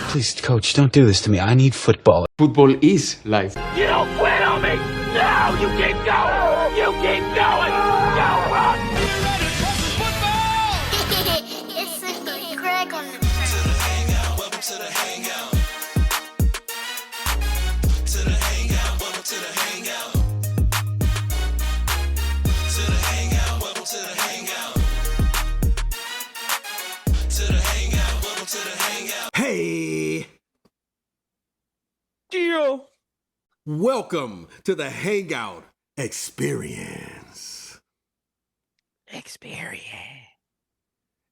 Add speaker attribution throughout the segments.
Speaker 1: Please, coach, don't do this to me. I need football.
Speaker 2: Football is life.
Speaker 3: You don't quit on me! No! You keep going! You keep going! Go run!
Speaker 4: It's a good crack on the
Speaker 5: Welcome to the hangout. To the hangout. Welcome to the hangout. To the hangout. Welcome to the hangout. To the hangout. Welcome to the hangout.
Speaker 6: Hey!
Speaker 3: Gio!
Speaker 6: Welcome to the Hangout Experience.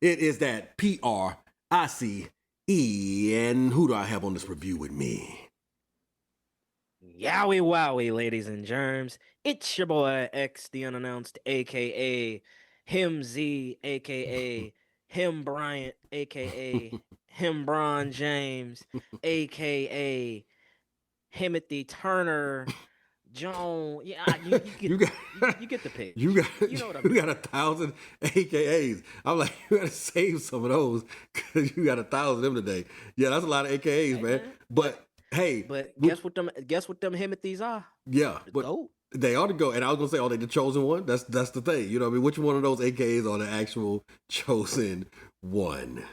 Speaker 6: It is that PRICE, and who do I have on this review with me?
Speaker 7: Yowie wowie, ladies and germs. It's your boy X the Unannounced, aka Him Z, aka Him Bryant, aka Him Bron James, aka Timothy Turner Joan. Yeah, you get the pic.
Speaker 6: You got 1,000 AKAs. I'm like, you gotta save some of those because you got 1,000 of them today. Yeah, that's a lot of AKAs, man. But hey,
Speaker 7: guess what them Himothys are?
Speaker 6: Yeah,
Speaker 7: The
Speaker 6: but
Speaker 7: GOAT.
Speaker 6: they ought to go. And I was gonna say, are they the chosen one? That's the thing. You know what I mean? Which one of those AKAs are the actual chosen one?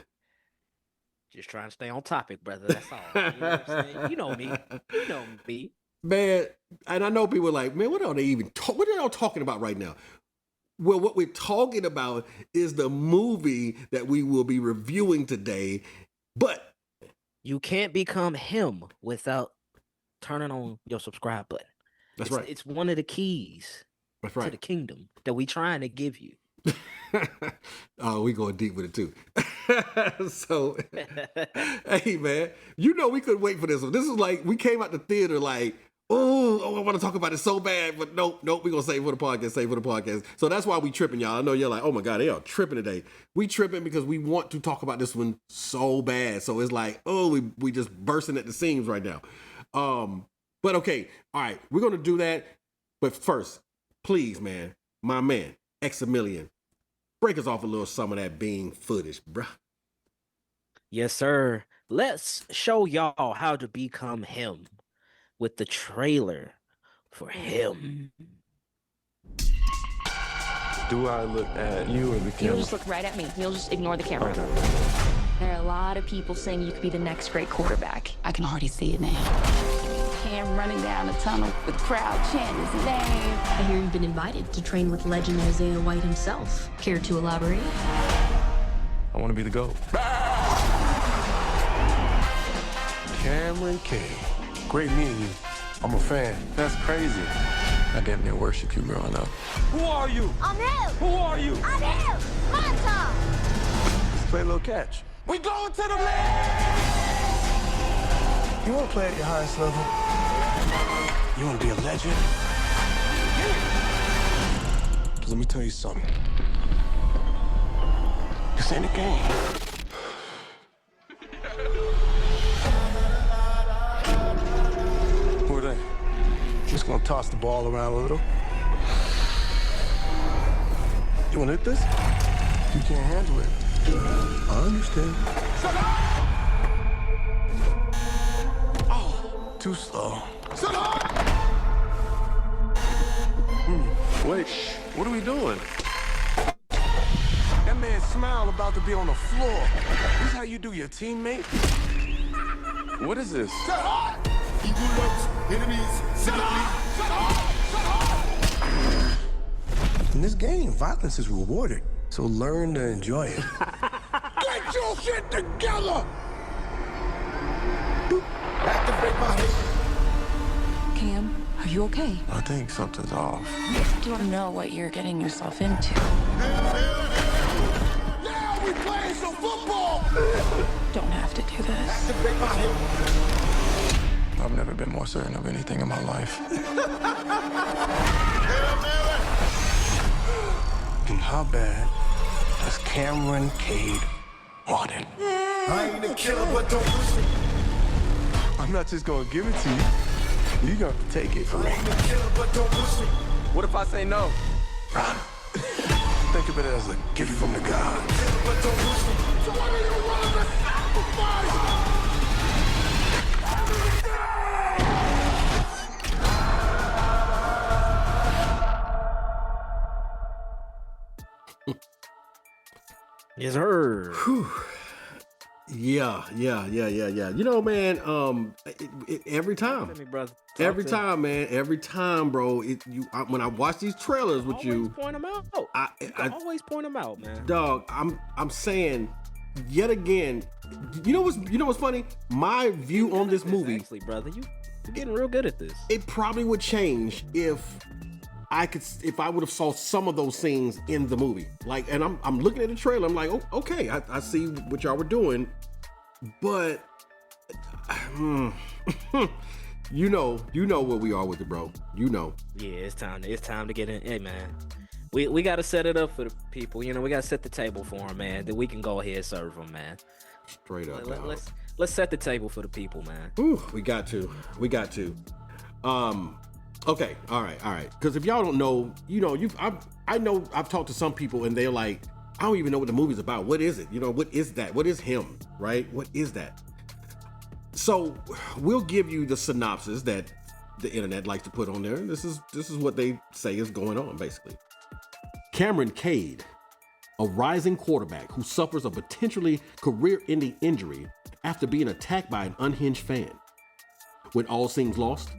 Speaker 7: Just trying to stay on topic, brother. That's all. You know what I'm saying? You know me. You know me.
Speaker 6: Man, and I know people are like, man, what are they even what are y'all talking about right now? Well, what we're talking about is the movie that we will be reviewing today. But
Speaker 7: You can't become him without turning on your subscribe button.
Speaker 6: that's
Speaker 7: It's-
Speaker 6: right.
Speaker 7: It's one of the keys
Speaker 6: That's
Speaker 7: to the
Speaker 6: right.
Speaker 7: kingdom that we trying to give you.
Speaker 6: Oh, we going deep with it too. So, hey, man, you know we couldn't wait for this one. This is like, we came out the theater like, oh, I want to talk about it so bad, but nope, we're going to save for the podcast. So that's why we tripping, y'all. I know you're like, oh my God, they are tripping today. We tripping because we want to talk about this one so bad. So it's like, oh, we just bursting at the seams right now. But okay, all right, we're going to do that. But first, please, man, my man, X-A-Million, break us off a little some of that Bean footage, bruh.
Speaker 7: Yes, sir. Let's show y'all how to become him with the trailer for him.
Speaker 8: Do I look at you or the
Speaker 9: You'll
Speaker 8: camera?
Speaker 9: just look right at me. You'll just ignore the camera. There are a lot of people saying you could be the next great quarterback. I can already see it now. Cam running down the tunnel with the crowd chanting his name.
Speaker 10: I hear you've been invited to train with legend Isaiah White himself. Care to elaborate?
Speaker 8: I want to be the GOAT. Cameron King. Great meeting you. I'm a fan. That's crazy. I damn near worship you growing up. Who are you?
Speaker 4: I'm him!
Speaker 8: Who are you?
Speaker 4: I'm him! My time!
Speaker 8: Let's play a little catch. We going to the league! You want to play at your highest level? You want to be a legend? Because let me tell you something. This ain't a game. Who are they? Just gonna toss the ball around a little. You wanna hit this? You can't handle it. I understand. Oh, too slow. Wait, what are we doing? That man's smile about to be on the floor. This how you do your teammate? What is this? In this game, violence is rewarded, so learn to enjoy it. Get your shit together!
Speaker 9: Cam, are you okay?
Speaker 8: I think something's off.
Speaker 9: You don't know what you're getting yourself into.
Speaker 8: Now we playing some football!
Speaker 9: Don't have to do this.
Speaker 8: I've never been more certain of anything in my life. And how bad does Cameron Cade want it? I ain't a killer, but don't push me. I'm not just gonna give it to you. You're gonna have to take it from me. What if I say no? Run. Think of it as a gift from the gods. So what are you willing to sacrifice?
Speaker 7: Yes, sir.
Speaker 6: Yeah. You know, man, every time.
Speaker 7: Talk to me, brother.
Speaker 6: Every
Speaker 7: Talk to me.
Speaker 6: time, man. Every time, bro. When I watch these trailers with
Speaker 7: Always
Speaker 6: you,
Speaker 7: point them out. You can always point them out, man.
Speaker 6: dog, I'm saying yet again. You know what's funny? My view on this movie,
Speaker 7: Actually, brother, you're getting real good at this.
Speaker 6: it probably would change if I would have saw some of those scenes in the movie. Like, and I'm looking at the trailer. I'm like, oh, okay, I see what y'all were doing, but you know where we are with it, bro. You know.
Speaker 7: Yeah, it's time to get in. Hey, man, we got to set it up for the people. You know, we got to set the table for them, man. That we can go ahead and serve them, man.
Speaker 6: Straight up.
Speaker 7: Let's set the table for the people, man.
Speaker 6: Ooh, we got to. Okay, all right. Because if y'all don't know, you know, I know I've talked to some people and they're like, I don't even know what the movie's about. What is it? You know, what is that? What is him? Right? What is that? So we'll give you the synopsis that the internet likes to put on there. This is what they say is going on, basically. Cameron Cade, a rising quarterback who suffers a potentially career-ending injury after being attacked by an unhinged fan. When all seems lost,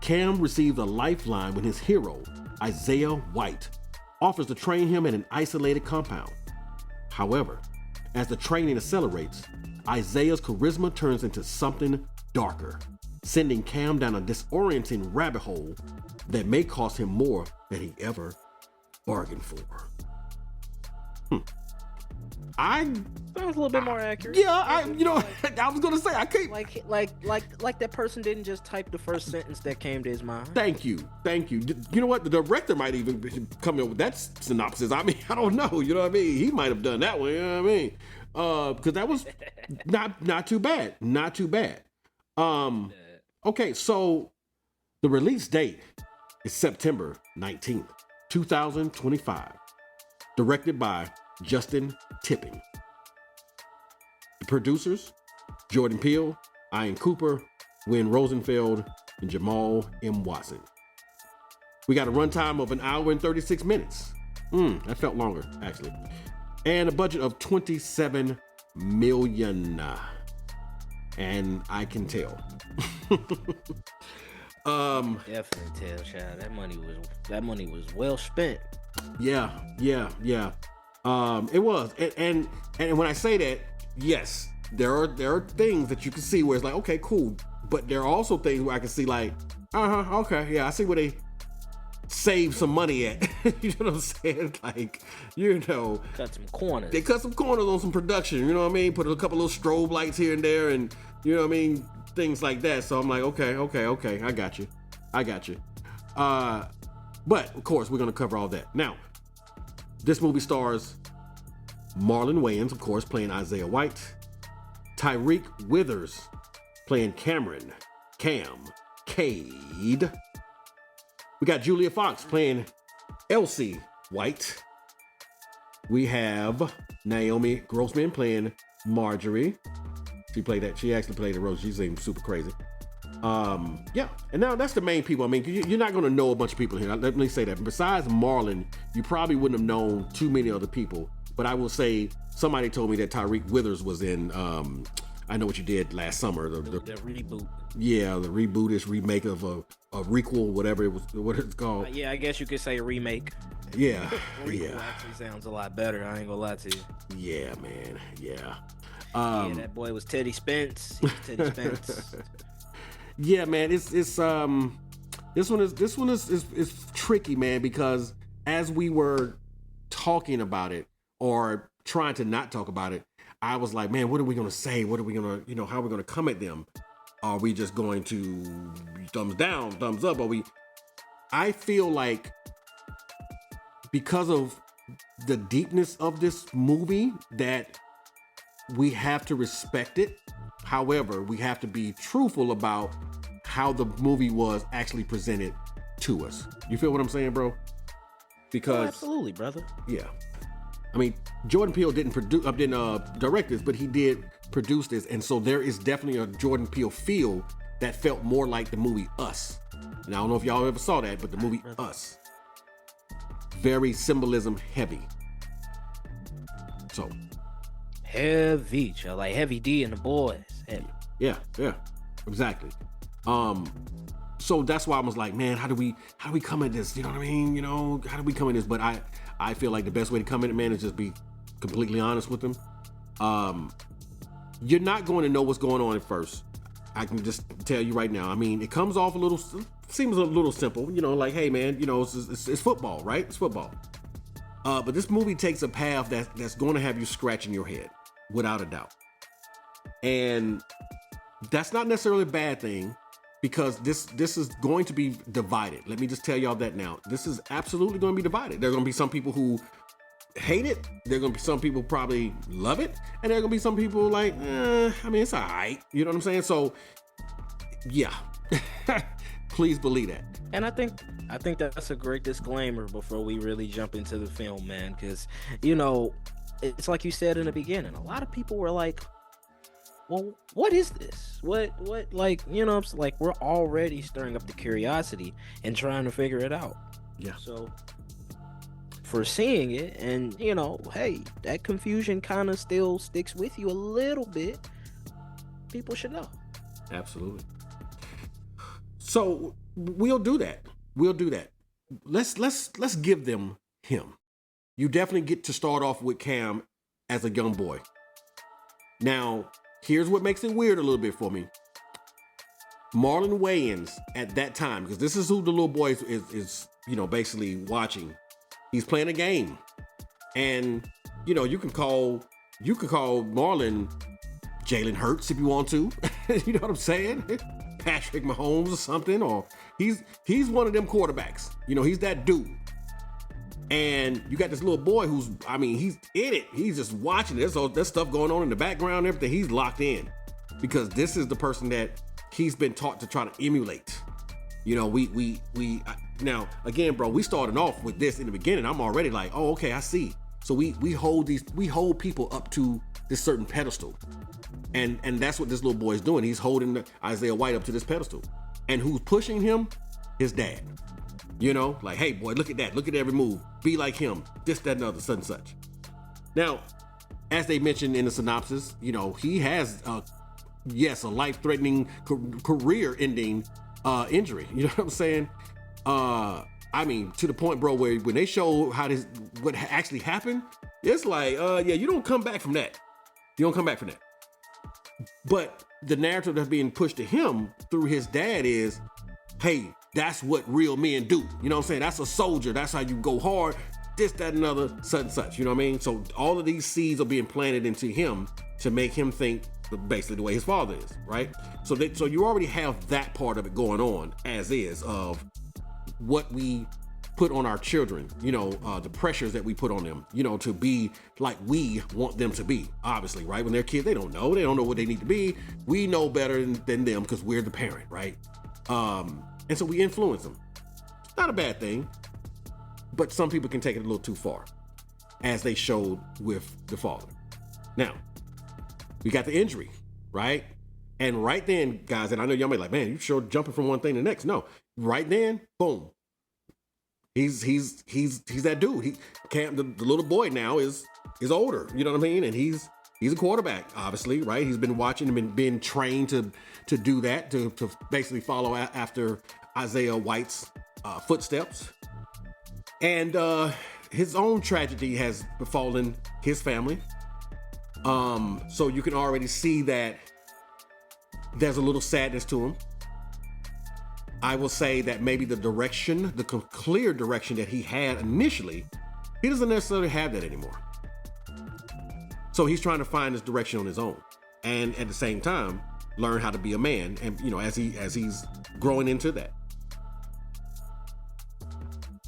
Speaker 6: Cam receives a lifeline when his hero, Isaiah White, offers to train him at an isolated compound. However, as the training accelerates, Isaiah's charisma turns into something darker, sending Cam down a disorienting rabbit hole that may cost him more than he ever bargained for.
Speaker 7: Sounds a little bit more accurate.
Speaker 6: Yeah, I was gonna say I can't.
Speaker 7: Like that person didn't just type the first sentence that came to his mind.
Speaker 6: Thank you. You know what? The director might even come in with that synopsis. I mean, I don't know. You know what I mean? He might have done that one. You know what I mean? Because that was not too bad. Not too bad. Okay, so the release date is September 19th, 2025. Directed by Justin Tipping. The producers, Jordan Peele, Ian Cooper, Wynn Rosenfeld, and Jamal M. Watson. We got a runtime of 1 hour and 36 minutes. That felt longer, actually. And a budget of $27 million. And I can tell.
Speaker 7: Definitely tell, child. That money was well spent.
Speaker 6: Yeah. It was. And when I say that, yes, there are things that you can see where it's like, okay, cool. But there are also things where I can see like, okay, yeah, I see where they save some money at. You know what I'm saying? Like, you know,
Speaker 7: cut some corners.
Speaker 6: They cut some corners on some production. You know what I mean? Put a couple little strobe lights here and there, and you know what I mean, things like that. So I'm like, okay, I got you. But of course, we're gonna cover all that. Now, this movie stars Marlon Wayans, of course, playing Isaiah White, Tyreek Withers playing Cam Cade. We got Julia Fox playing Elsie White. We have Naomi Grossman playing Marjorie. She actually played the role. She seemed super crazy. Yeah, and now that's the main people. I mean, you're not going to know a bunch of people here. Let me say that. Besides Marlon, you probably wouldn't have known too many other people. But I will say, somebody told me that Tyreek Withers was in I Know What You Did Last Summer. The
Speaker 7: reboot.
Speaker 6: Yeah, the rebootish remake of a requel, whatever it was, what it's called.
Speaker 7: Yeah, I guess you could say remake.
Speaker 6: Yeah,
Speaker 7: Requel actually sounds a lot better. I ain't gonna lie to you.
Speaker 6: Yeah, man. Yeah.
Speaker 7: Yeah, that boy was Teddy Spence. He was Teddy Spence.
Speaker 6: Yeah, man. It's this one is tricky, man, because as we were talking about it or trying to not talk about it, I was like, man, what are we gonna say? What are we gonna, how are we gonna come at them? Are we just going to thumbs down, thumbs up? I feel like because of the deepness of this movie that we have to respect it. However, we have to be truthful about how the movie was actually presented to us. You feel what I'm saying, bro? Because
Speaker 7: absolutely, brother.
Speaker 6: Yeah. I mean, Jordan Peele didn't direct this, but he did produce this, and so there is definitely a Jordan Peele feel that felt more like the movie Us. And I don't know if y'all ever saw that, but the movie Us, very symbolism heavy. So
Speaker 7: Heavy, like Heavy D and the boys. Heavy.
Speaker 6: yeah, exactly. So that's why I was like, man, how do we come at this? You know what I mean? You know, how do we come at this? But I feel like the best way to come at it, man, is just be completely honest with them. You're not going to know what's going on at first. I can just tell you right now. I mean, it comes off seems a little simple, you know, like, hey man, you know, it's football, right? It's football. But this movie takes a path that's going to have you scratching your head, without a doubt. And that's not necessarily a bad thing, because this is going to be divided. Let me just tell y'all that now. This is absolutely going to be divided. There are going to be some people who hate it. There are going to be some people who probably love it. And there are going to be some people like, I mean, it's all right. You know what I'm saying? So, yeah. Please believe that.
Speaker 7: And I think that's a great disclaimer before we really jump into the film, man. Because, you know, it's like you said in the beginning. A lot of people were like, well, what is this? What, like, you know, it's like we're already stirring up the curiosity and trying to figure it out.
Speaker 6: Yeah.
Speaker 7: So, for seeing it, and, you know, hey, that confusion kind of still sticks with you a little bit, people should know.
Speaker 6: Absolutely. So we'll do that. Let's give them him. You definitely get to start off with Cam as a young boy. Now, here's what makes it weird a little bit for me. Marlon Wayans at that time, because this is who the little boy is you know, basically watching. He's playing a game, and you know, you can call Marlon Jalen Hurts if you want to. You know what I'm saying? Patrick Mahomes or something, or he's one of them quarterbacks. You know, he's that dude. And you got this little boy who's, I mean, he's in it. He's just watching this. So there's stuff going on in the background and everything. He's locked in because this is the person that he's been taught to try to emulate. You know, now again, bro, we started off with this in the beginning. I'm already like, oh, okay, I see. So we hold people up to this certain pedestal. And that's what this little boy is doing. He's holding Isaiah White up to this pedestal. And who's pushing him? His dad. You know, like, hey, boy, look at that. Look at every move. Be like him. This, that, and other, such and such. Now, as they mentioned in the synopsis, you know, he has, a life-threatening, career-ending injury. You know what I'm saying? I mean, to the point, bro, where when they show what actually happened, it's like, you don't come back from that. You don't come back from that. But the narrative that's being pushed to him through his dad is, hey, that's what real men do. You know what I'm saying? That's a soldier. That's how you go hard. This, that, and other, such and such. You know what I mean? So all of these seeds are being planted into him to make him think basically the way his father is, right? So you already have that part of it going on as is of what we put on our children, you know, the pressures that we put on them, you know, to be like we want them to be, obviously, right? When they're kids, they don't know what they need to be. We know better than them because we're the parent, right? And so we influence them. It's not a bad thing, but some people can take it a little too far, as they showed with the father. Now, we got the injury, right? And right then, guys, and I know y'all may be like, man, you sure jumping from one thing to the next. No, right then, boom. He's that dude. The little boy now is older, you know what I mean? And he's a quarterback, obviously, right? He's been watching and been trained to do that, to basically follow after Isaiah White's footsteps. And his own tragedy has befallen his family. So you can already see that there's a little sadness to him. I will say that maybe the clear direction that he had initially, he doesn't necessarily have that anymore. So he's trying to find his direction on his own, and at the same time, learn how to be a man. And you know, as he's growing into that.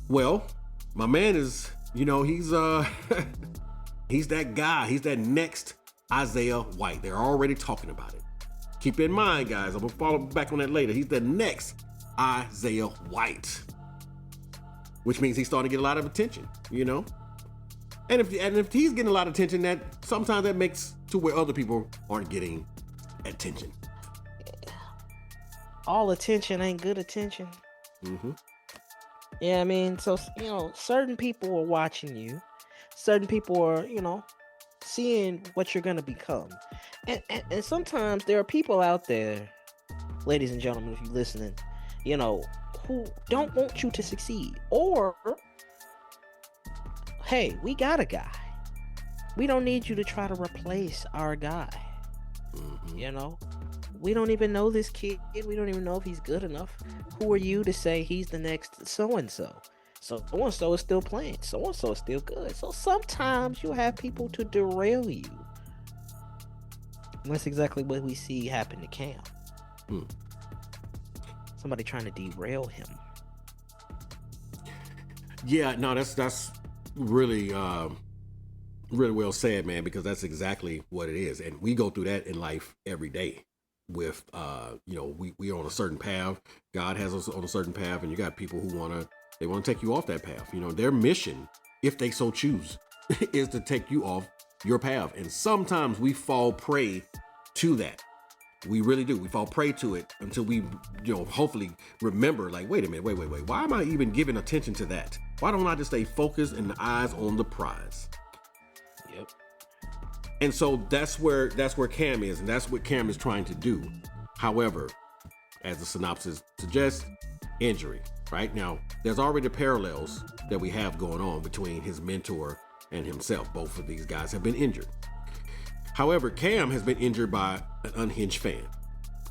Speaker 6: Well, my man is, you know, he's he's that guy. He's that next Isaiah White. They're already talking about it. Keep in mind, guys. I'm gonna follow back on that later. He's the next Isaiah White, which means he's starting to get a lot of attention, you know. And if he's getting a lot of attention, that sometimes that makes to where other people aren't getting attention.
Speaker 7: All attention ain't good attention.
Speaker 6: Mm-hmm.
Speaker 7: Yeah, I mean, so, you know, certain people are watching you. Certain people are, you know, seeing what you're gonna become. And sometimes there are people out there, ladies and gentlemen, if you're listening, you know, who don't want you to succeed. Or, hey, we got a guy. We don't need you to try to replace our guy. You know? We don't even know this kid. We don't even know if he's good enough. Who are you to say he's the next so-and-so? So-and-so is still playing. So-and-so is still good. So sometimes you have people to derail you. And that's exactly what we see happen to Cam. Somebody trying to derail him.
Speaker 6: Yeah, no, that's really really well said, man, because that's exactly what it is. And we go through that in life every day with you know, we're on a certain path. God has us on a certain path, and you got people who want to take you off that path. You know, their mission, if they so choose, is to take you off your path. And sometimes we fall prey to that. We really do. We fall prey to it until we, you know, hopefully remember, like, wait a minute, wait. Why am I even giving attention to that? Why don't I just stay focused and eyes on the prize?
Speaker 7: Yep.
Speaker 6: And so that's where Cam is, and that's what Cam is trying to do. However, as the synopsis suggests, injury. Right now, there's already parallels that we have going on between his mentor and himself. Both of these guys have been injured. However, Cam has been injured by an unhinged fan.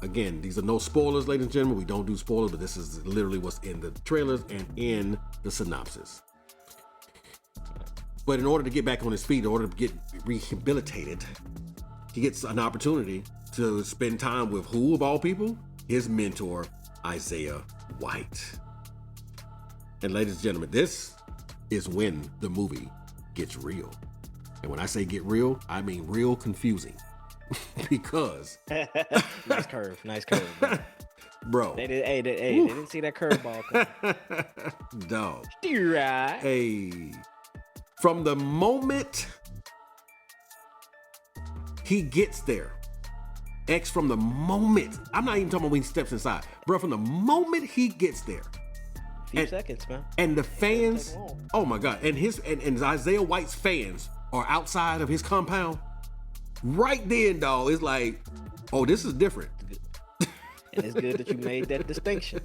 Speaker 6: Again, these are no spoilers, ladies and gentlemen. We don't do spoilers, but this is literally what's in the trailers and in the synopsis. But in order to get back on his feet, in order to get rehabilitated, he gets an opportunity to spend time with who, of all people? His mentor, Isaiah White. And ladies and gentlemen, this is when the movie gets real. And when I say get real, I mean real confusing. Because
Speaker 7: nice curve,
Speaker 6: bro.
Speaker 7: They didn't see that curveball coming.
Speaker 6: Dog.
Speaker 7: Right.
Speaker 6: Hey. From the moment he gets there, from the moment, I'm not even talking about when he steps inside, bro, from the moment he gets there,
Speaker 7: few seconds, man.
Speaker 6: And the fans, oh my God, and Isaiah White's fans are outside of his compound. Right then, dog, it's like, oh, this is different.
Speaker 7: And it's good that you made that distinction,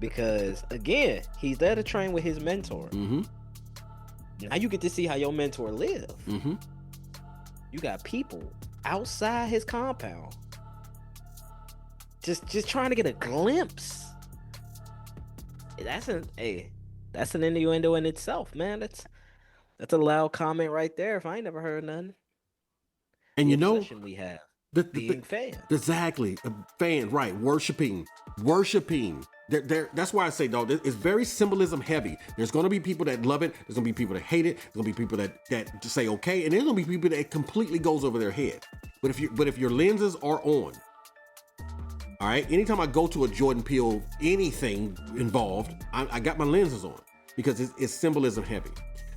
Speaker 7: because again, he's there to train with his mentor. Now you get to see how your mentor live. You got people outside his compound, just trying to get a glimpse. That's an innuendo in itself, man. That's a loud comment right there. If I ain't never heard nothing.
Speaker 6: And you know,
Speaker 7: we have
Speaker 6: being
Speaker 7: fans.
Speaker 6: Exactly, fans, right? Worshiping. That's why I say, dog, it's very symbolism heavy. There's going to be people that love it. There's going to be people that hate it. There's going to be people that just say okay, and there's going to be people that it completely goes over their head. But if your lenses are on, all right. Anytime I go to a Jordan Peele anything involved, I got my lenses on because it's symbolism heavy.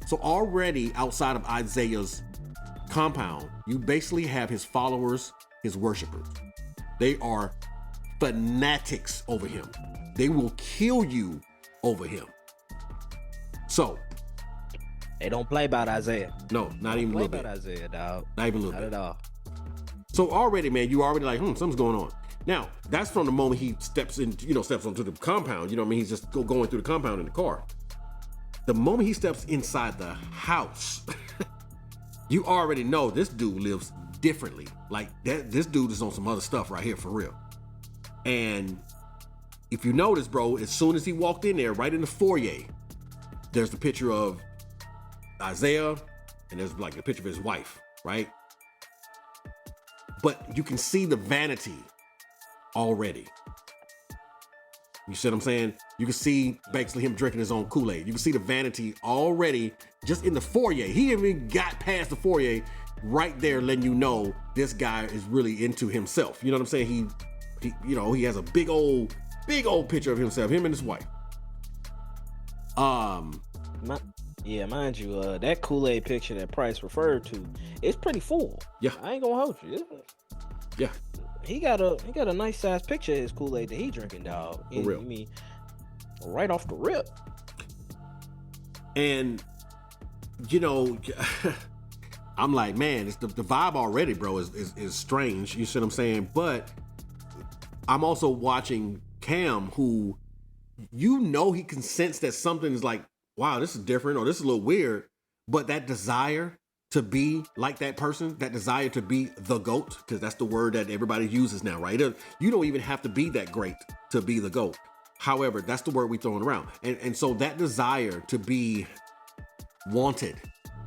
Speaker 6: So already outside of Isaiah's compound, you basically have his followers, his worshipers. They are fanatics over him. They will kill you over him. So
Speaker 7: they don't play about Isaiah.
Speaker 6: No, not even a little bit.
Speaker 7: About Isaiah, dog.
Speaker 6: Not even a little
Speaker 7: bit.
Speaker 6: Not
Speaker 7: at all.
Speaker 6: So already, man, you already like, something's going on. Now, that's from the moment he steps onto the compound. You know what I mean? He's just going through the compound in the car. The moment he steps inside the house, you already know this dude lives differently. Like that, this dude is on some other stuff right here for real. And if you notice, bro, as soon as he walked in there, right in the foyer, there's the picture of Isaiah, and there's like a picture of his wife, right? But you can see the vanity already. You see what I'm saying? You can see basically him drinking his own Kool-Aid. You can see the vanity already just in the foyer. He even got past the foyer right there, letting you know this guy is really into himself. You know what I'm saying? He has a big old picture of himself, him and his wife.
Speaker 7: Mind you, that Kool-Aid picture that Price referred to, it's pretty full.
Speaker 6: Yeah,
Speaker 7: I ain't gonna hold you.
Speaker 6: Yeah,
Speaker 7: he got a nice size picture of his Kool-Aid that he drinking, dog.
Speaker 6: For real.
Speaker 7: I mean, right off the rip.
Speaker 6: And you know, I'm like, man, it's the vibe already, bro, is strange. You see what I'm saying? But I'm also watching Cam, who, you know, he can sense that something is like, wow, this is different or this is a little weird. But that desire to be like that person, that desire to be the GOAT, because that's the word that everybody uses now, right? You don't even have to be that great to be the GOAT. However, that's the word we throwing around. And so that desire to be wanted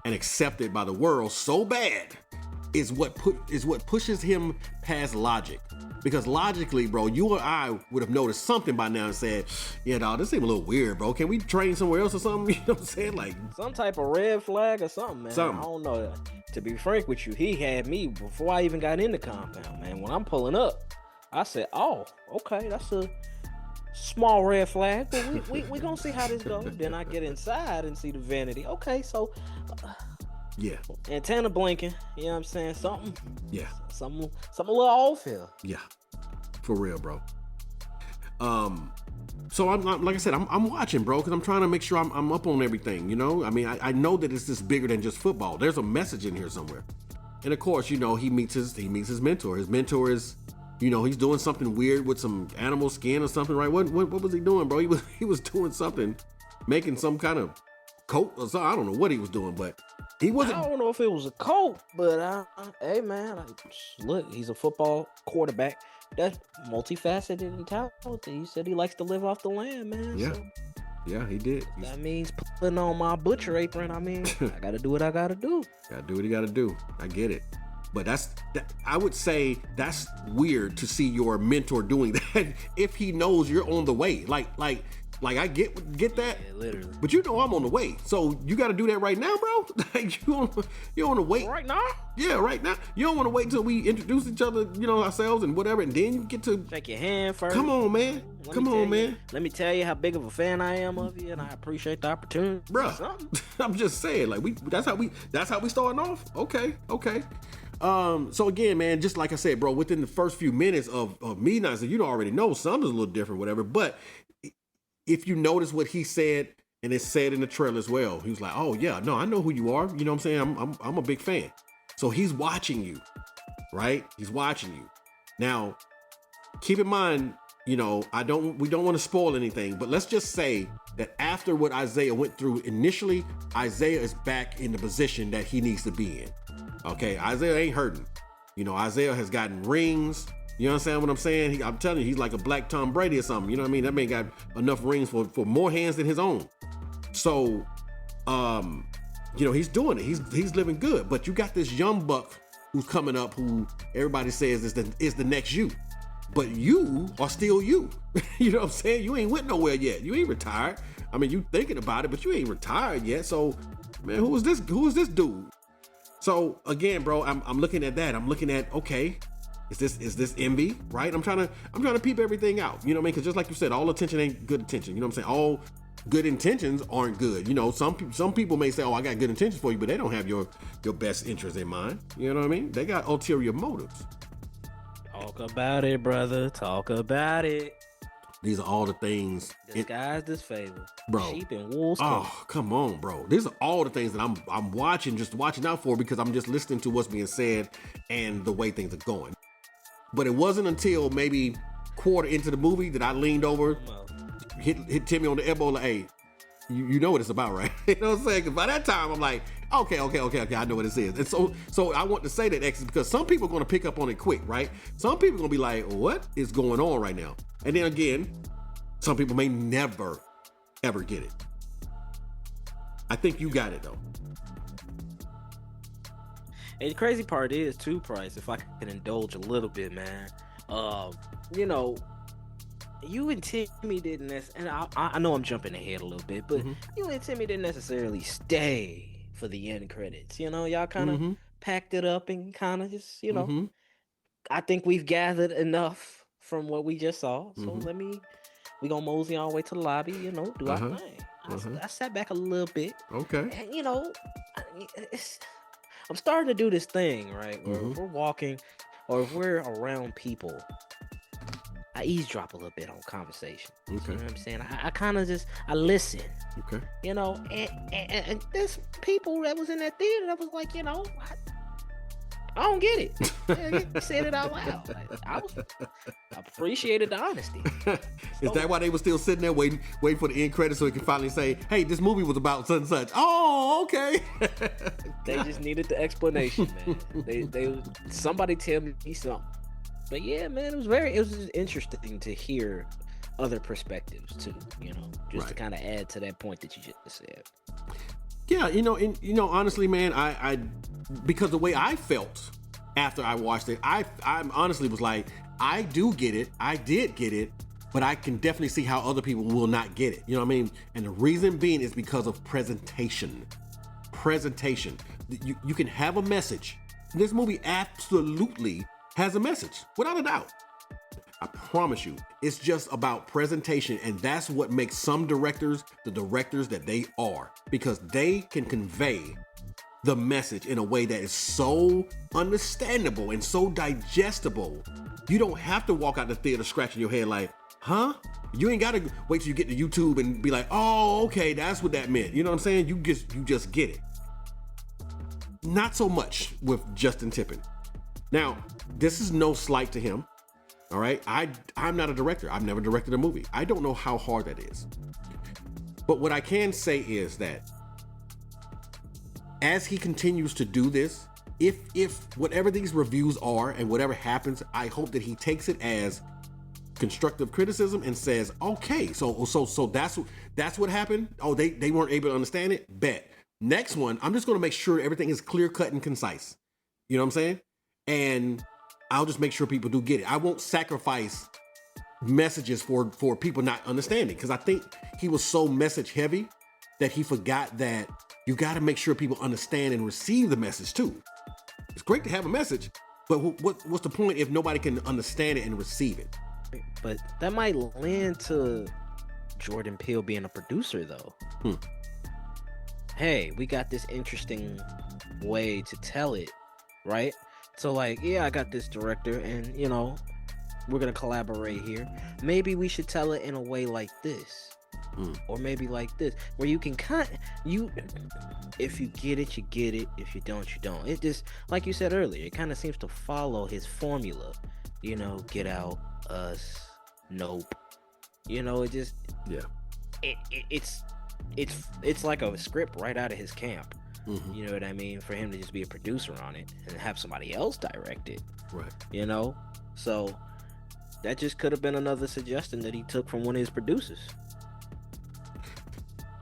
Speaker 6: and accepted by the world so bad is what pushes him past logic. Because logically, bro, you or I would have noticed something by now and said, yeah, dog, this seems a little weird, bro. Can we train somewhere else or something? You know what I'm saying? Like
Speaker 7: some type of red flag or something, man. I don't know. To be frank with you, he had me before I even got in the compound, man. When I'm pulling up, I said, oh, okay, that's a small red flag, but we gonna see how this goes. Then I get inside and see the vanity. Okay, so
Speaker 6: yeah,
Speaker 7: antenna blinking. You know what I'm saying? Something.
Speaker 6: Yeah.
Speaker 7: Something a little off here.
Speaker 6: Yeah, for real, bro. So I'm like I said, I'm watching, bro, because I'm trying to make sure I'm up on everything. You know, I mean, I know that it's just bigger than just football. There's a message in here somewhere, and of course, you know, he meets his mentor. His mentor is, you know, he's doing something weird with some animal skin or something, right? What was he doing, bro? He was doing something, making some kind of coat or something. I don't know what he was doing, but he wasn't.
Speaker 7: I don't know if it was a coat, but hey, man, look, he's a football quarterback. That's multifaceted and talented. He said he likes to live off the land, man.
Speaker 6: Yeah,
Speaker 7: so
Speaker 6: yeah, he did.
Speaker 7: That means putting on my butcher apron. I mean, I gotta do what I gotta do.
Speaker 6: Gotta do what you gotta do. I get it. But I would say that's weird to see your mentor doing that if he knows you're on the way. Like I get that.
Speaker 7: Yeah, literally.
Speaker 6: But you know I'm on the way. So you got to do that right now, bro. Like you on the wait.
Speaker 7: Right now?
Speaker 6: Yeah, right now. You don't want to wait until we introduce each other, you know, ourselves and whatever, and then you get to
Speaker 7: shake your hand first.
Speaker 6: Come on, man.
Speaker 7: Let me tell you how big of a fan I am of you, and I appreciate the opportunity.
Speaker 6: Bruh, I'm just saying, like that's how we starting off. Okay. So again, man, just like I said, bro, within the first few minutes of me, now, so you already know something's a little different, whatever. But if you notice what he said, and it's said in the trailer as well, he was like, "Oh yeah, no, I know who you are. You know what I'm saying? I'm a big fan." So he's watching you, right? He's watching you. Now, keep in mind, you know, we don't want to spoil anything, but let's just say that after what Isaiah went through initially, Isaiah is back in the position that he needs to be in. Okay, Isaiah ain't hurting. You know, Isaiah has gotten rings. You understand what I'm saying? I'm telling you, he's like a black Tom Brady or something. You know what I mean? That man got enough rings for more hands than his own. So, you know, he's doing it. He's living good. But you got this young buck who's coming up, who everybody says is the next you. But you are still you. You know what I'm saying? You ain't went nowhere yet. You ain't retired. I mean, you thinking about it, but you ain't retired yet. So, man, who is this dude? So again, bro, I'm looking at that. I'm looking at, okay, is this envy, right? I'm trying to peep everything out. You know what I mean? Because just like you said, all attention ain't good attention. You know what I'm saying? All good intentions aren't good. You know, some people may say, oh, I got good intentions for you, but they don't have your best interest in mind. You know what I mean? They got ulterior motives.
Speaker 7: Talk about it, brother. Talk about it.
Speaker 6: These are all the things.
Speaker 7: Disguise disfavor.
Speaker 6: Bro.
Speaker 7: Sheep and wolves.
Speaker 6: Oh, come on, bro. These are all the things that I'm watching out for, because I'm just listening to what's being said and the way things are going. But it wasn't until maybe quarter into the movie that I leaned over, hit Timmy on the elbow, like, hey, you know what it's about, right? You know what I'm saying? Because by that time, I'm like, okay, I know what this is. And so I want to say that, X, because some people are going to pick up on it quick, right? Some people are going to be like, what is going on right now? And then again, some people may never, ever get it. I think you got it, though.
Speaker 7: And the crazy part is, too, Price, if I can indulge a little bit, man. You know, you and Timmy didn't and I know I'm jumping ahead a little bit, but you and Timmy didn't necessarily stay for the end credits. You know, y'all kind of packed it up and kind of just, you know, I think we've gathered enough from what we just saw. So we gonna mosey our way to the lobby, you know, do our thing. I sat back a little bit.
Speaker 6: Okay.
Speaker 7: And, you know, I'm starting to do this thing, right? Where if we're walking or if we're around people, I eavesdrop a little bit on conversation.
Speaker 6: Okay.
Speaker 7: You know what I'm saying? I kind of just I listen.
Speaker 6: Okay.
Speaker 7: You know, and there's people that was in that theater that was like, you know, I don't get it. You said it out loud. Like, I appreciated the honesty.
Speaker 6: Is that why they were still sitting there waiting for the end credits so he can finally say, "Hey, this movie was about such and such"? Oh, okay.
Speaker 7: They just needed the explanation, man. They somebody tell me something. But yeah, man, it was just interesting to hear other perspectives too. You know, just to kind of add to that point that you just said.
Speaker 6: Yeah, honestly, man, I because the way I felt after I watched it, I honestly was like, I do get it, I did get it, but I can definitely see how other people will not get it. You know what I mean? And the reason being is because of presentation. Presentation. You can have a message. This movie absolutely has a message, without a doubt. I promise you, it's just about presentation, and that's what makes some directors the directors that they are, because they can convey the message in a way that is so understandable and so digestible. You don't have to walk out the theater scratching your head like, huh? You ain't gotta wait till you get to YouTube and be like, oh, okay, that's what that meant. You know what I'm saying? You just get it. Not so much with Justin Tippin. Now, this is no slight to him. All right, I'm not a director. I've never directed a movie. I don't know how hard that is. But what I can say is that as he continues to do this, if whatever these reviews are and whatever happens, I hope that he takes it as constructive criticism and says, okay, so that's what happened. Oh, they weren't able to understand it. Bet. Next one, I'm just going to make sure everything is clear cut and concise. You know what I'm saying? And I'll just make sure people do get it. I won't sacrifice messages for people not understanding, because I think he was so message heavy that he forgot that you got to make sure people understand and receive the message too. It's great to have a message, but what's the point if nobody can understand it and receive it?
Speaker 7: But that might lend to Jordan Peele being a producer, though. Hey, we got this interesting way to tell it, right? So like, yeah, I got this director and, you know, we're going to collaborate here. Maybe we should tell it in a way like this. Or maybe like this, where you can if you get it, you get it. If you don't, you don't. It just, like you said earlier, it kind of seems to follow his formula. You know, Get Out, Us, Nope. You know, it just,
Speaker 6: yeah.
Speaker 7: It's like a script right out of his camp. You know what I mean? For him to just be a producer on it and have somebody else direct it.
Speaker 6: Right.
Speaker 7: You know? So that just could have been another suggestion that he took from one of his producers.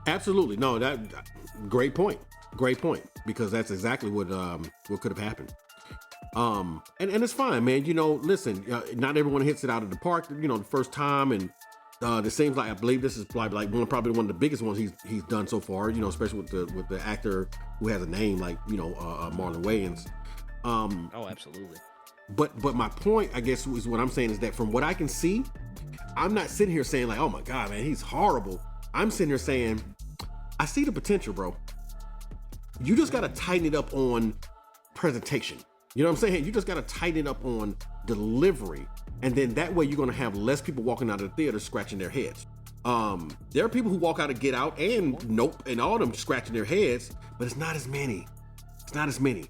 Speaker 6: Absolutely. No, that great point. Great point. Because that's exactly what could have happened. And it's fine, man. You know, listen, not everyone hits it out of the park, you know, the first time, and it seems like, I believe this is probably one of the biggest ones he's done so far, you know, especially with the actor who has a name like, you know, Marlon Wayans.
Speaker 7: Oh, absolutely.
Speaker 6: But my point, I guess, is what I'm saying is that from what I can see, I'm not sitting here saying like, oh my God, man, he's horrible. I'm sitting here saying, I see the potential, bro. You just got to tighten it up on presentation. You know what I'm saying? You just got to tighten it up on delivery. And then that way you're going to have less people walking out of the theater scratching their heads. There are people who walk out of Get Out and Nope and all of them scratching their heads, but it's not as many. It's not as many.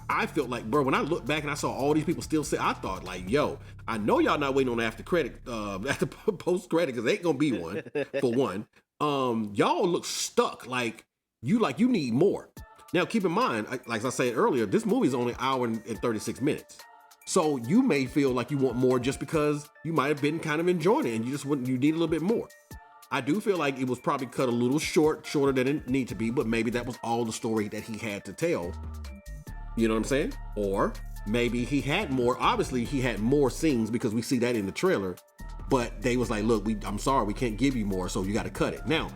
Speaker 6: I felt like, bro, when I looked back and I saw all these people still say, I thought like, yo, I know y'all not waiting on the after post credit, because ain't gonna be one for one. Y'all look stuck like you need more. Now keep in mind, like I said earlier, this movie is only an hour and 36 minutes. So you may feel like you want more just because you might have been kind of enjoying it and you need a little bit more. I do feel like it was probably cut a little shorter than it needed to be, but maybe that was all the story that he had to tell. You know what I'm saying? Or maybe he had more. Obviously, he had more scenes because we see that in the trailer, but they was like, look, I'm sorry, we can't give you more, so you got to cut it. Now,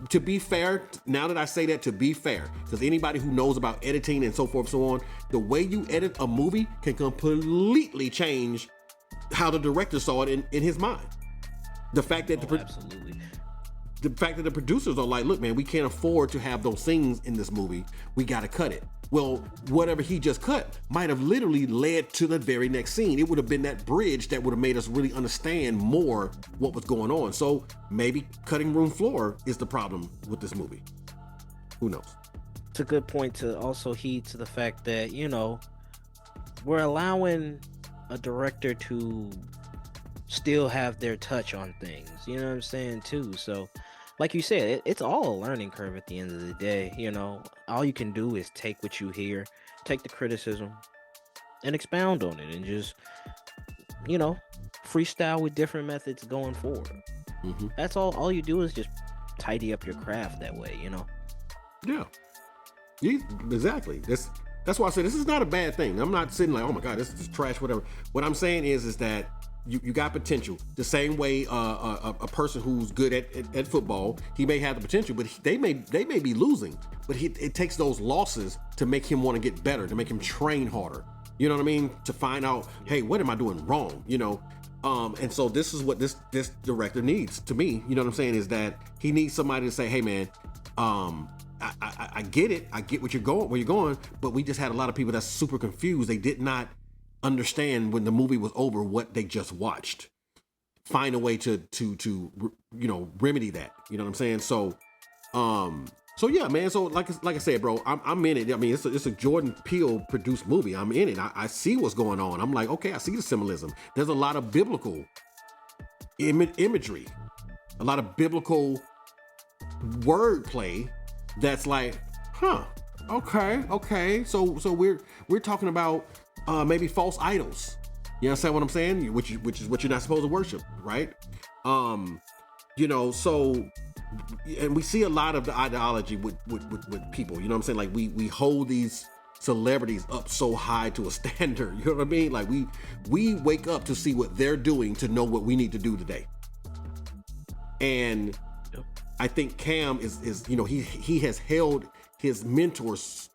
Speaker 6: to be fair, now that I say that, to be fair, because anybody who knows about editing and so forth and so on, the way you edit a movie can completely change how the director saw it in his mind. The fact that
Speaker 7: absolutely.
Speaker 6: The fact that the producers are like, look, man, we can't afford to have those scenes in this movie. We got to cut it. Well, whatever he just cut might have literally led to the very next scene. It would have been that bridge that would have made us really understand more what was going on. So maybe cutting room floor is the problem with this movie. Who knows?
Speaker 7: It's a good point to also heed to the fact that, you know, we're allowing a director to still have their touch on things. You know what I'm saying, too? So, like you said, it's all a learning curve at the end of the day. You know, all you can do is take what you hear, take the criticism, and expound on it, and just, you know, freestyle with different methods going forward.
Speaker 6: Mm-hmm.
Speaker 7: That's all you do is just tidy up your craft that way, you know?
Speaker 6: Yeah. Exactly. That's why I said this is not a bad thing. I'm not sitting like, oh my God, this is just trash, whatever. What I'm saying is that you got potential. The same way a person who's good at football, he may have the potential, but they may be losing. But it takes those losses to make him want to get better, to make him train harder. You know what I mean? To find out, hey, what am I doing wrong? You know. And so this is what this director needs. To me, you know what I'm saying, is that he needs somebody to say, hey man, I get it. I get where you're going, but we just had a lot of people that's super confused. They did not understand when the movie was over what they just watched. Find a way to you know, remedy that. You know what I'm saying? So yeah, man. So like I said, bro, I'm in it. I mean, it's a Jordan Peele produced movie. I'm in it. I see what's going on. I'm like, okay, I see the symbolism. There's a lot of biblical imagery, a lot of biblical wordplay. That's like, okay. So we're talking about maybe false idols. You understand what I'm saying? Which is what you're not supposed to worship, right? You know, so, and we see a lot of the ideology with people. You know what I'm saying? Like we hold these celebrities up so high to a standard. You know what I mean? Like we wake up to see what they're doing to know what we need to do today. And I think Cam is you know, he has held his mentors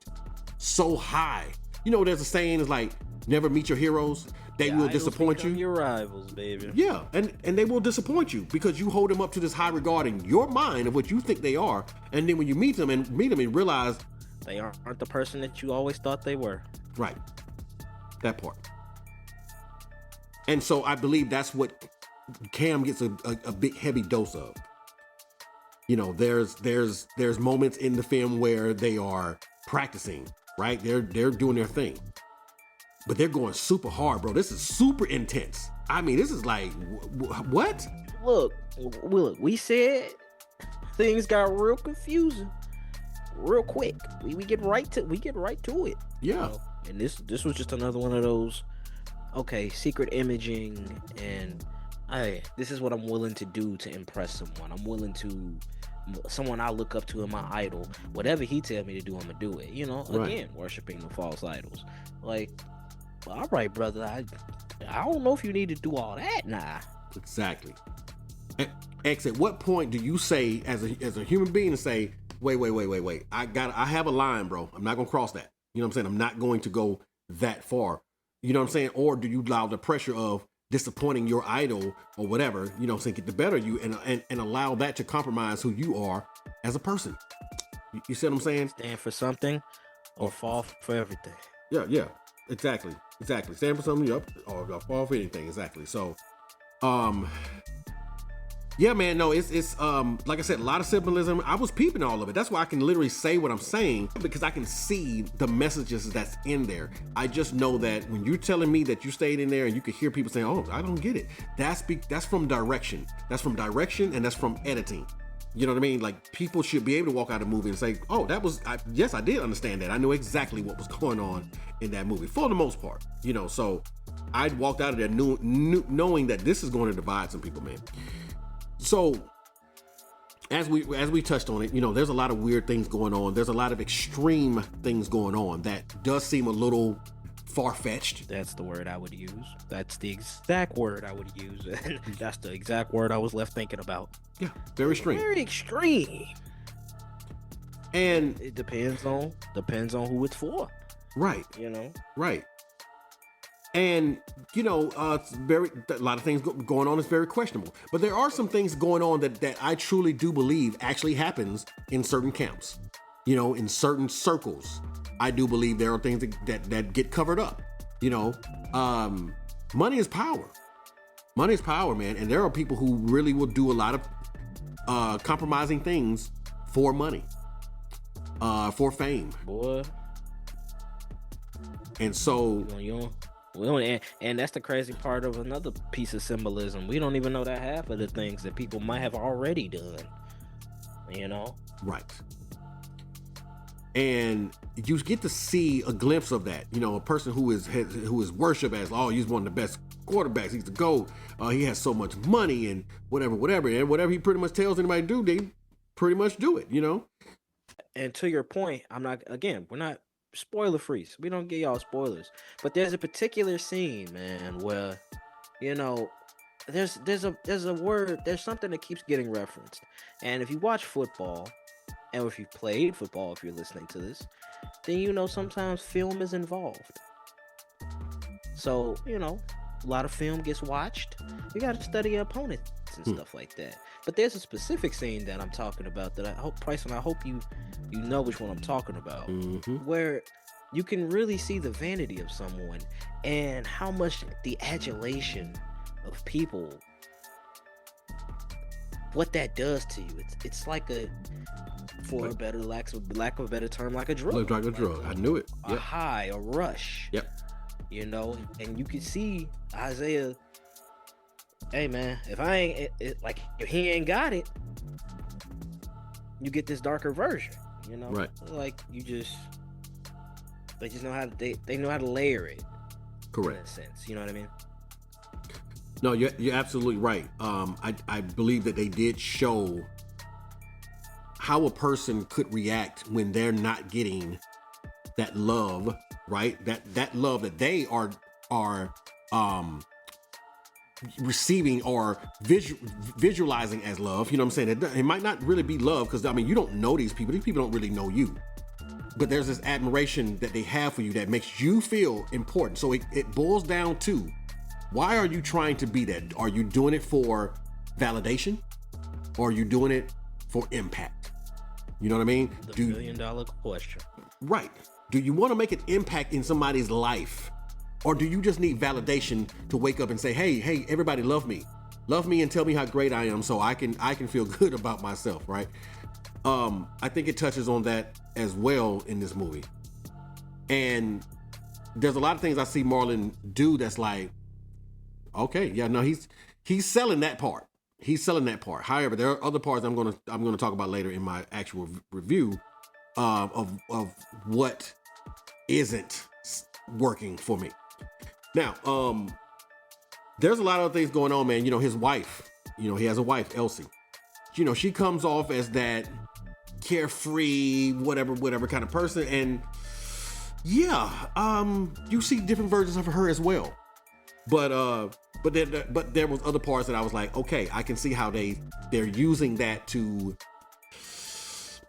Speaker 6: so high. You know, there's a saying is like, never meet your heroes. They will disappoint you.
Speaker 7: Your rivals, baby.
Speaker 6: Yeah, and they will disappoint you because you hold them up to this high regard in your mind of what you think they are, and then when you meet them and realize
Speaker 7: they aren't the person that you always thought they were.
Speaker 6: Right. That part. And so I believe that's what Cam gets a big heavy dose of. You know, there's moments in the film where they are practicing, right? They're doing their thing. But they're going super hard, bro. This is super intense. I mean, this is like, what?
Speaker 7: Look, we said things got real confusing real quick. We get right to it.
Speaker 6: Yeah.
Speaker 7: You know? And this was just another one of those, okay, secret imaging, and this is what I'm willing to do to impress someone. I'm willing to, someone I look up to in my idol. Whatever he tells me to do, I'm gonna do it. You know, again, worshiping the false idols. Like, all right, brother, I don't know if you need to do all that now.
Speaker 6: Exactly. X, at what point do you say, as a human being, to say, wait, I have a line, bro. I'm not gonna cross that. You know what I'm saying? I'm not going to go that far. You know what I'm saying? Or do you allow the pressure of disappointing your idol or whatever, you know what I'm saying, get the better of you and allow that to compromise who you are as a person? You see what I'm saying?
Speaker 7: Stand for something or fall for everything.
Speaker 6: Yeah. Exactly. Stand for something, or fall for anything. Exactly. So, yeah, man, no, it's like I said, a lot of symbolism. I was peeping all of it. That's why I can literally say what I'm saying, because I can see the messages that's in there. I just know that when you're telling me that you stayed in there and you could hear people saying, oh, I don't get it. That's from direction. That's from direction, and that's from editing. You know what I mean? Like, people should be able to walk out of a movie and say, oh, yes, I did understand that. I knew exactly what was going on in that movie for the most part. You know, so I walked out of there knowing that this is going to divide some people, man. So as we touched on it, you know, there's a lot of weird things going on. There's a lot of extreme things going on that does seem a little far-fetched.
Speaker 7: That's the word I would use. That's the exact word I would use. And that's the exact word I was left thinking about.
Speaker 6: Yeah, very extreme.
Speaker 7: Very extreme.
Speaker 6: And
Speaker 7: it depends on who it's for.
Speaker 6: Right.
Speaker 7: You know?
Speaker 6: Right. And, you know, a lot of things going on is very questionable. But there are some things going on that I truly do believe actually happens in certain camps. You know, in certain circles, I do believe there are things that get covered up. You know, money is power. Money is power, man. And there are people who really will do a lot of compromising things for money, for fame.
Speaker 7: Boy.
Speaker 6: And so,
Speaker 7: and that's the crazy part of another piece of symbolism. We don't even know that half of the things that people might have already done. You know,
Speaker 6: right? And you get to see a glimpse of that. You know, a person who is worshipped as, oh, he's one of the best quarterbacks. He's the GOAT. He has so much money and whatever. And whatever he pretty much tells anybody to do, they pretty much do it. You know.
Speaker 7: And to your point, we're not spoiler free, so we don't give y'all spoilers. But there's a particular scene, man, where, you know, there's a word, there's something that keeps getting referenced. And if you watch football, and if you've played football, if you're listening to this, then you know sometimes film is involved. So, you know, a lot of film gets watched. You got to study your opponents and stuff like that. But there's a specific scene that I'm talking about that I hope, Bryson, I hope you know which one I'm talking about, where you can really see the vanity of someone and how much the adulation of people, what that does to you. It's like a, for a better lack of a better term, like a drug.
Speaker 6: Like a drug. I knew it.
Speaker 7: A high, a rush.
Speaker 6: Yep.
Speaker 7: You know, and you can see Isaiah. Hey man, if I ain't like, if he ain't got it, you get this darker version. You know,
Speaker 6: right?
Speaker 7: Like they just know how to they know how to layer it.
Speaker 6: Correct.
Speaker 7: In a sense, you know what I mean?
Speaker 6: No, you're absolutely right. I believe that they did show how a person could react when they're not getting that love, right? That love that they are receiving or visualizing as love. You know what I'm saying? It might not really be love, because I mean, you don't know these people. These people don't really know you. But there's this admiration that they have for you that makes you feel important. So it boils down to, why are you trying to be that? Are you doing it for validation, or are you doing it for impact? You know what I mean?
Speaker 7: The $1 million question.
Speaker 6: Right. Do you want to make an impact in somebody's life? Or do you just need validation to wake up and say, hey, everybody love me and tell me how great I am, so I can feel good about myself, right? I think it touches on that as well in this movie. And there's a lot of things I see Marlon do that's like, okay, yeah, no, he's selling that part. He's selling that part. However, there are other parts I'm gonna talk about later in my actual review of what isn't working for me. Now, there's a lot of things going on, man. You know, his wife, you know, he has a wife, Elsie. You know, she comes off as that carefree, whatever kind of person. And yeah, you see different versions of her as well. But there was other parts that I was like, okay, I can see how they're using that to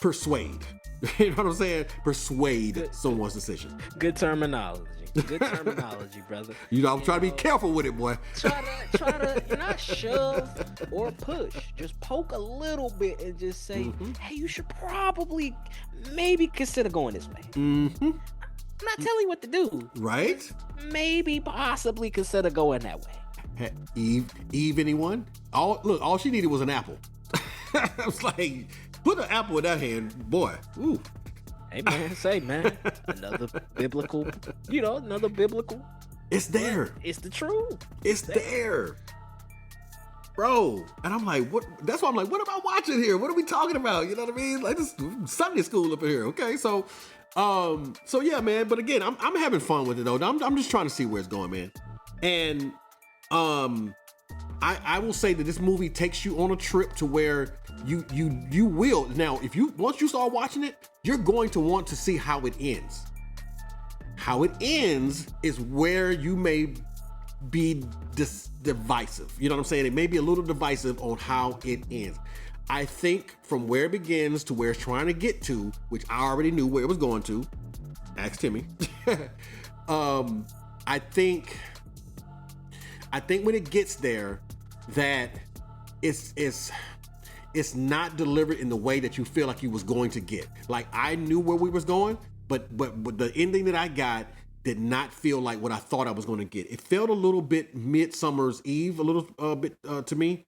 Speaker 6: persuade. You know what I'm saying? Persuade someone's decision.
Speaker 7: Good terminology. Good terminology, brother.
Speaker 6: You know, I'm trying to be careful with it, boy.
Speaker 7: Try to not shove or push. Just poke a little bit and just say, hey, you should probably maybe consider going this way. I'm not telling you what to do.
Speaker 6: Right?
Speaker 7: Maybe possibly consider going that way.
Speaker 6: Hey, Eve, anyone? All she needed was an apple. I was like, put an apple in that hand, boy. Ooh.
Speaker 7: Hey man, another biblical.
Speaker 6: It's there.
Speaker 7: It's the truth.
Speaker 6: It's there. Bro. And I'm like, what? That's why I'm like, what am I watching here? What are we talking about? You know what I mean? Like, this Sunday school up in here. Okay, so yeah, man. But again, I'm having fun with it though. I'm just trying to see where it's going, man. And I will say that this movie takes you on a trip to where you will now, once you start watching it, you're going to want to see how it ends. How it ends is where you may be divisive. You know what I'm saying? It may be a little divisive on how it ends. I think from where it begins to where it's trying to get to, which I already knew where it was going to. Ask Timmy. I think when it gets there, that it's it's not delivered in the way that you feel like you was going to get. Like I knew where we was going, but the ending that I got did not feel like what I thought I was going to get. It felt a little bit Midsummer's Eve, a little bit to me.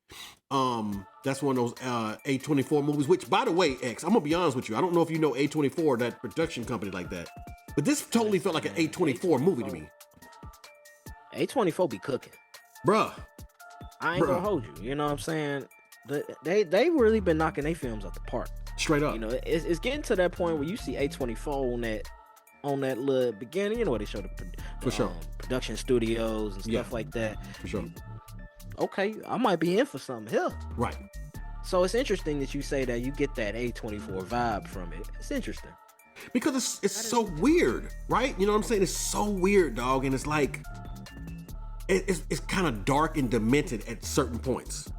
Speaker 6: That's one of those A24 movies, which by the way, X, I'm gonna be honest with you. I don't know if you know A24, that production company like that, but this totally felt like an A24 movie to me.
Speaker 7: A24 be cooking.
Speaker 6: Bruh.
Speaker 7: I ain't gonna hold you. You know what I'm saying? They really been knocking their films out the park.
Speaker 6: Straight up.
Speaker 7: You know, it's getting to that point where you see A24 on that little beginning. You know, where they show
Speaker 6: For sure.
Speaker 7: Production studios and stuff like that.
Speaker 6: For sure.
Speaker 7: Okay, I might be in for something here.
Speaker 6: Right.
Speaker 7: So it's interesting that you say that you get that A24 vibe from it. It's interesting.
Speaker 6: Because it's so weird, right? You know what I'm saying? It's so weird, dog. And it's like, it's kind of dark and demented at certain points.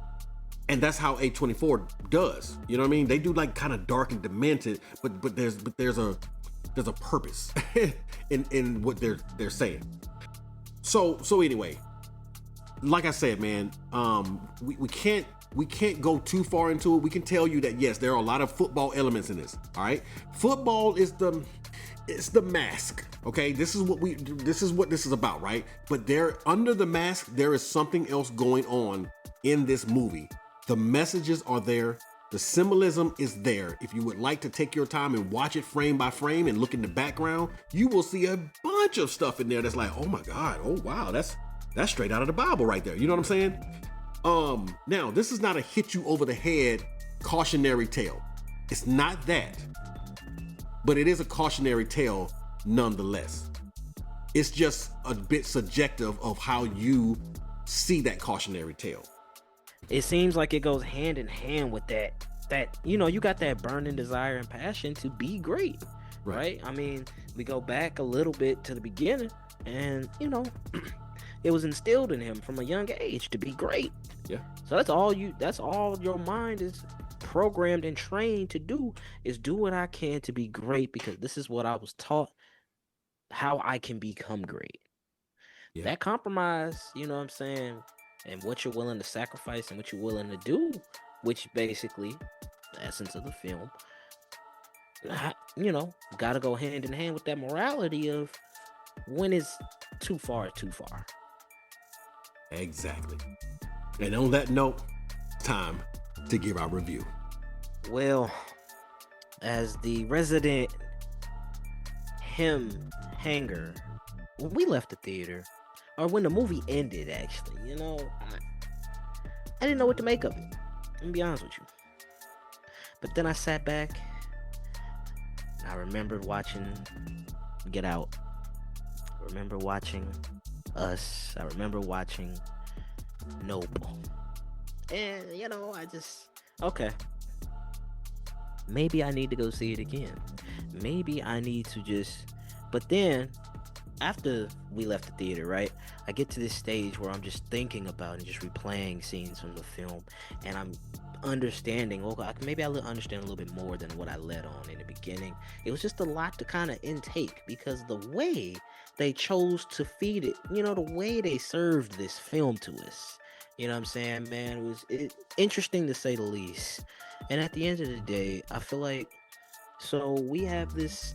Speaker 6: And that's how A24 does. You know what I mean? They do like kind of dark and demented, but there's a purpose in what they're saying. So anyway, like I said, man, we can't go too far into it. We can tell you that yes, there are a lot of football elements in this. All right, football is the mask. Okay, this is what this is about, right? But under the mask, there is something else going on in this movie. The messages are there. The symbolism is there. If you would like to take your time and watch it frame by frame and look in the background, you will see a bunch of stuff in there that's like, oh my God, oh wow, that's straight out of the Bible right there. You know what I'm saying? Now, this is not a hit you over the head cautionary tale. It's not that, but it is a cautionary tale nonetheless. It's just a bit subjective of how you see that cautionary tale.
Speaker 7: It seems like it goes hand in hand with that, you know, you got that burning desire and passion to be great, right? I mean, we go back a little bit to the beginning and, you know, it was instilled in him from a young age to be great.
Speaker 6: Yeah.
Speaker 7: So that's all your mind is programmed and trained to do, is do what I can to be great, because this is what I was taught, how I can become great. Yeah. That compromise, you know what I'm saying, and what you're willing to sacrifice and what you're willing to do, which basically the essence of the film, you know, got to go hand in hand with that morality of when is too far.
Speaker 6: Exactly. And on that note, time to give our review.
Speaker 7: Well, as the resident Hangerz, when we left the theater, or when the movie ended, actually, you know, I didn't know what to make of it. Let me be honest with you. But then I sat back, and I remembered watching Get Out. I remember watching Us. I remember watching Nope. And, you know, okay. Maybe I need to go see it again. Maybe I need to but then, after we left the theater, right, I get to this stage where I'm just thinking about and just replaying scenes from the film, and I'm understanding, maybe I'll understand a little bit more than what I led on in the beginning. It was just a lot to kind of intake, because the way they chose to feed it, you know, the way they served this film to us, you know what I'm saying, man, it was interesting to say the least. And at the end of the day, I feel like, so we have this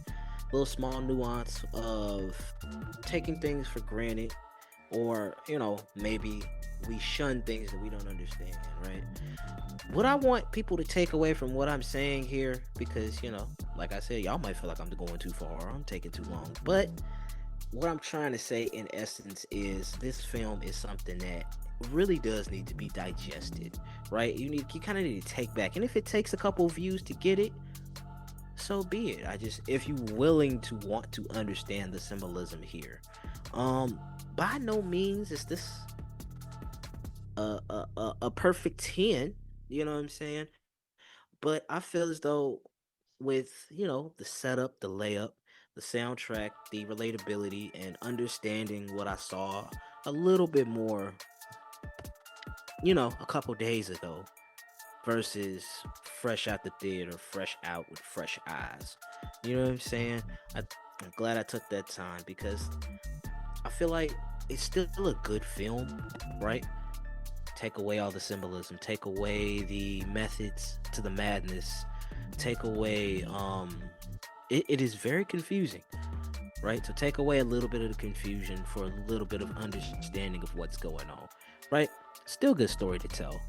Speaker 7: little small nuance of taking things for granted, or, you know, maybe we shun things that we don't understand, right? What I want people to take away from what I'm saying here, because, you know, like I said, y'all might feel like I'm going too far or I'm taking too long, but what I'm trying to say in essence is this film is something that really does need to be digested, right? You kind of need to take back, and if it takes a couple views to get it, so be it. If you're willing to want to understand the symbolism here, by no means is this a perfect 10, you know what I'm saying? But I feel as though with, you know, the setup, the layup, the soundtrack, the relatability, and understanding what I saw a little bit more, you know, a couple days ago, versus fresh out the theater, fresh out with fresh eyes. You know what I'm saying? I'm glad I took that time, because I feel like it's still a good film, right? take away all the symbolism, take away the methods to the madness, take away it is very confusing, right? So take away a little bit of the confusion for a little bit of understanding of what's going on, right? Still good story to tell.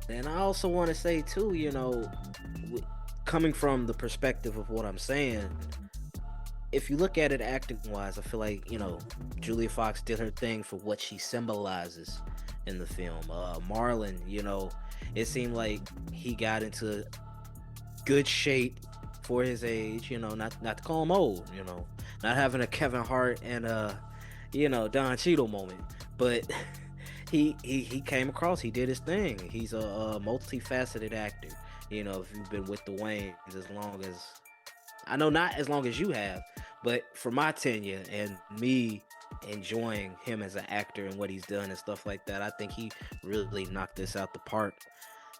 Speaker 7: And I also want to say too, coming from the perspective of what I'm saying, if you look at it acting wise, I feel like, Julia Fox did her thing for what she symbolizes in the film. Marlon, it seemed like he got into good shape for his age, not to call him old, not having a Kevin Hart and Don Cheadle moment, but he came across, he did his thing. He's a multifaceted actor. If you've been with the Wayans as long as, I know not as long as you have, but for my tenure and me enjoying him as an actor and what he's done and stuff like that, I think he really knocked this out the park,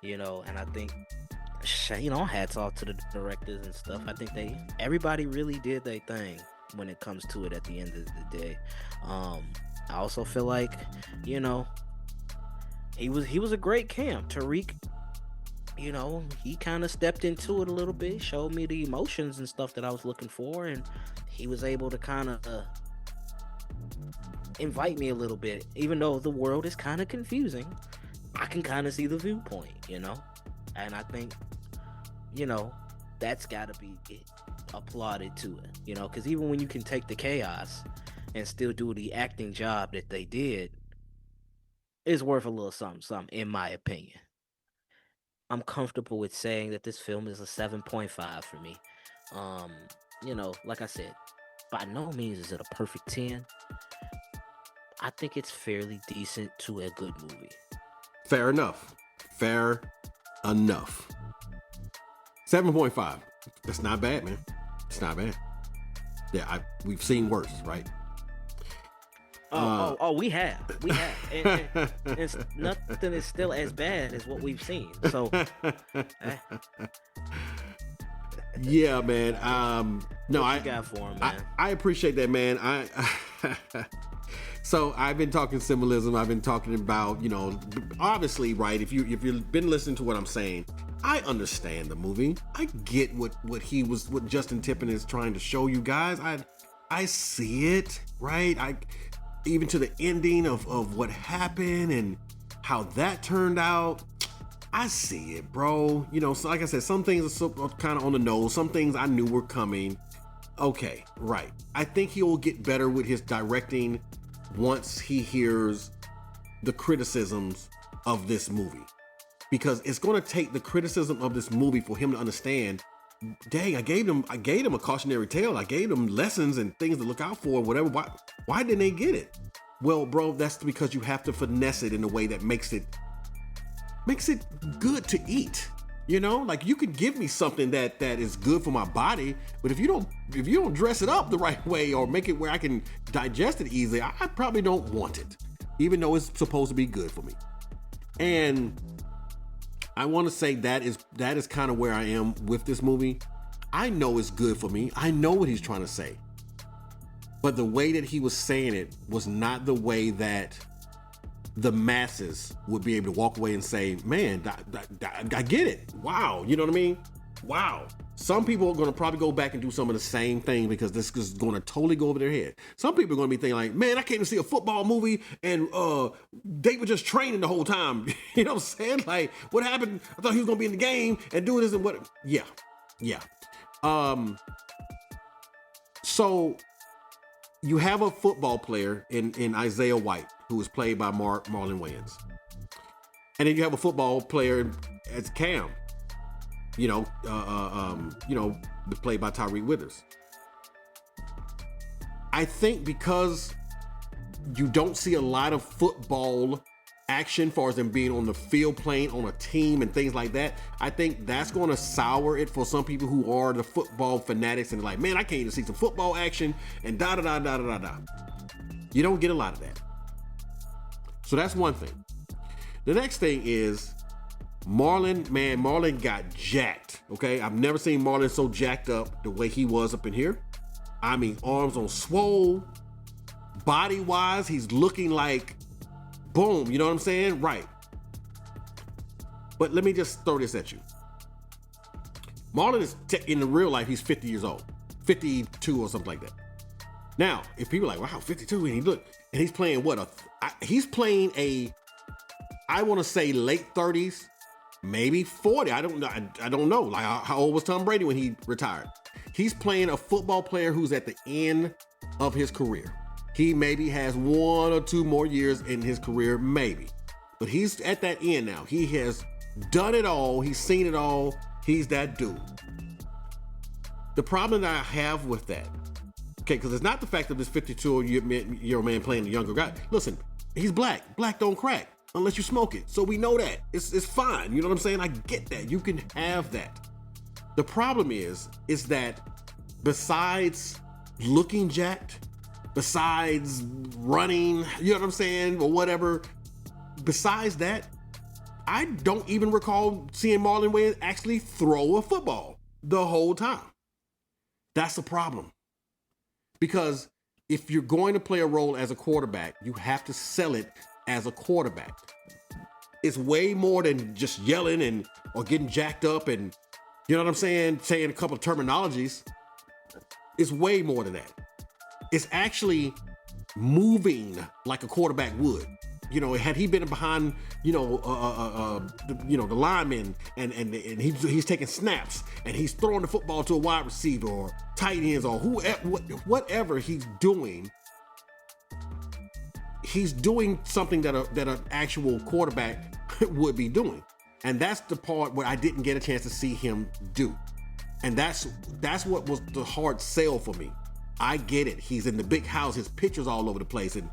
Speaker 7: and I think, hats off to the directors and stuff. I think everybody really did their thing when it comes to it at the end of the day. I also feel like, he was a great Cam. Tariq, he kind of stepped into it a little bit, showed me the emotions and stuff that I was looking for, and he was able to kind of invite me a little bit. Even though the world is kind of confusing, I can kind of see the viewpoint, and I think, that's got to be applauded to it, because even when you can take the chaos and still do the acting job that they did, it's worth a little something, in my opinion. I'm comfortable with saying that this film is a 7.5 for me. Like I said, by no means is it a perfect 10. I think it's fairly decent to a good movie.
Speaker 6: Fair enough. 7.5. That's not bad, man. It's not bad. Yeah, we've seen worse, right?
Speaker 7: We have. And it's, nothing is still as bad as what we've seen. So,
Speaker 6: yeah, man. No,
Speaker 7: what you got for him, man?
Speaker 6: I appreciate that, man. So I've been talking symbolism. I've been talking about, obviously, right? If you've been listening to what I'm saying, I understand the movie. I get what Justin Tippin is trying to show you guys. I see it, right? Even to the ending of what happened and how that turned out. I see it, bro. So like I said, some things are kind of on the nose. Some things I knew were coming. Okay, right. I think he will get better with his directing once he hears the criticisms of this movie. Because it's going to take the criticism of this movie for him to understand, dang, I gave them a cautionary tale. I gave them lessons and things to look out for, whatever. Why didn't they get it? Well, bro, that's because you have to finesse it in a way that makes it good to eat. Like you could give me something that is good for my body, but if you don't dress it up the right way or make it where I can digest it easily, I probably don't want it, even though it's supposed to be good for me. And I want to say that is kind of where I am with this movie. I know it's good for me. I know what he's trying to say. But the way that he was saying it was not the way that the masses would be able to walk away and say, man, I get it. Wow. You know what I mean? Wow. Some people are going to probably go back and do some of the same thing because this is going to totally go over their head. Some people are going to be thinking like, man, I came to see a football movie and they were just training the whole time. You know what I'm saying? Like, what happened? I thought he was going to be in the game and doing this and what? Yeah. So you have a football player in Isaiah White, who was played by Marlon Wayans. And then you have a football player as Cam, played by Tyreek Withers. I think because you don't see a lot of football action as far as them being on the field playing on a team and things like that, I think that's going to sour it for some people who are the football fanatics and like, man, I came to see some football action and da-da-da-da-da-da. You don't get a lot of that. So that's one thing. The next thing is Marlon got jacked, okay? I've never seen Marlon so jacked up the way he was up in here. I mean, arms on swole, body-wise, he's looking like, boom, you know what I'm saying? Right. But let me just throw this at you. Marlon is, in the real life, he's 50 years old. 52 or something like that. Now, if people are like, wow, 52, and he's playing what? He's playing I want to say late 30s, maybe 40. I don't know. Like, how old was Tom Brady when he retired? He's playing a football player who's at the end of his career. He maybe has 1 or 2 more years in his career, maybe. But he's at that end now. He has done it all. He's seen it all. He's that dude. The problem that I have with that, okay, because it's not the fact of this 52-year-old man playing the younger guy. Listen, he's black. Black don't crack unless you smoke it. So we know that. It's fine. You know what I'm saying? I get that. You can have that. The problem is that besides looking jacked, besides running, you know what I'm saying, or whatever, besides that, I don't even recall seeing Marlon Wayans actually throw a football the whole time. That's the problem. Because if you're going to play a role as a quarterback, you have to sell it as a quarterback. It's way more than just yelling or getting jacked up and, you know what I'm saying a couple of terminologies. It's way more than that. It's actually moving like a quarterback would. You know, had he been behind, the lineman and he's taking snaps and he's throwing the football to a wide receiver or tight ends or whatever he's doing something that an actual quarterback would be doing. And that's the part where I didn't get a chance to see him do. And that's what was the hard sell for me. I get it. He's in the big house. His pictures all over the place. And,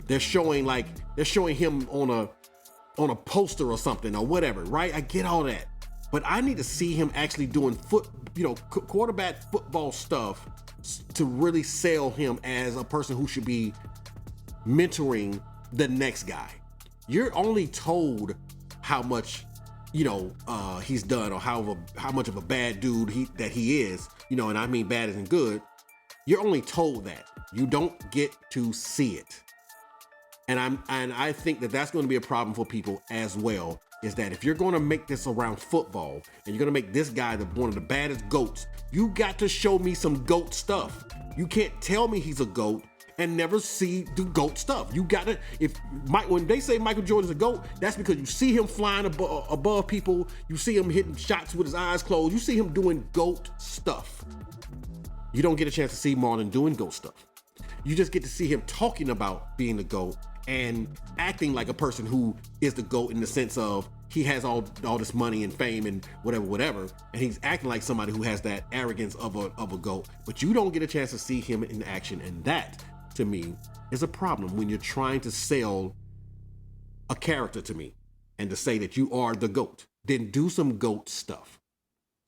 Speaker 6: they're showing him on a poster or something or whatever, right? I get all that. But I need to see him actually doing quarterback football stuff to really sell him as a person who should be mentoring the next guy. You're only told how much, he's done or how much of a bad dude he is, and I mean bad isn't good. You're only told that. You don't get to see it. And I think that that's going to be a problem for people as well, is that if you're going to make this around football and you're going to make this guy one of the baddest GOATs, you got to show me some GOAT stuff. You can't tell me he's a GOAT and never do GOAT stuff. You got to, when they say Michael Jordan's a GOAT, that's because you see him flying above people. You see him hitting shots with his eyes closed. You see him doing GOAT stuff. You don't get a chance to see Marlon doing GOAT stuff. You just get to see him talking about being the GOAT and acting like a person who is the GOAT in the sense of he has all this money and fame and whatever, and he's acting like somebody who has that arrogance of a GOAT, but you don't get a chance to see him in action, and that, to me, is a problem when you're trying to sell a character to me and to say that you are the GOAT. Then do some GOAT stuff.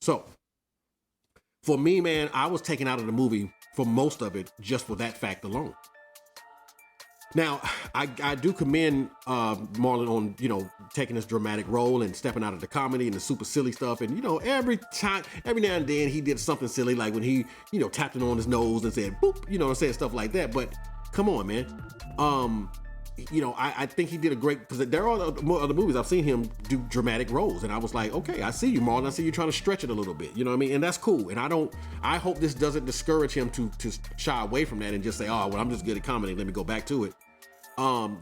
Speaker 6: So, for me, man, I was taken out of the movie for most of it just for that fact alone. Now, I do commend Marlon on, taking this dramatic role and stepping out of the comedy and the super silly stuff. And, every now and then he did something silly, like when he, tapped it on his nose and said, boop, said stuff like that. But come on, man. I think he did a great, because there are other movies I've seen him do dramatic roles. And I was like, okay, I see you, Marlon. I see you trying to stretch it a little bit. You know what I mean? And that's cool. And I hope this doesn't discourage him to shy away from that and just say, oh, well, I'm just good at comedy. Let me go back to it.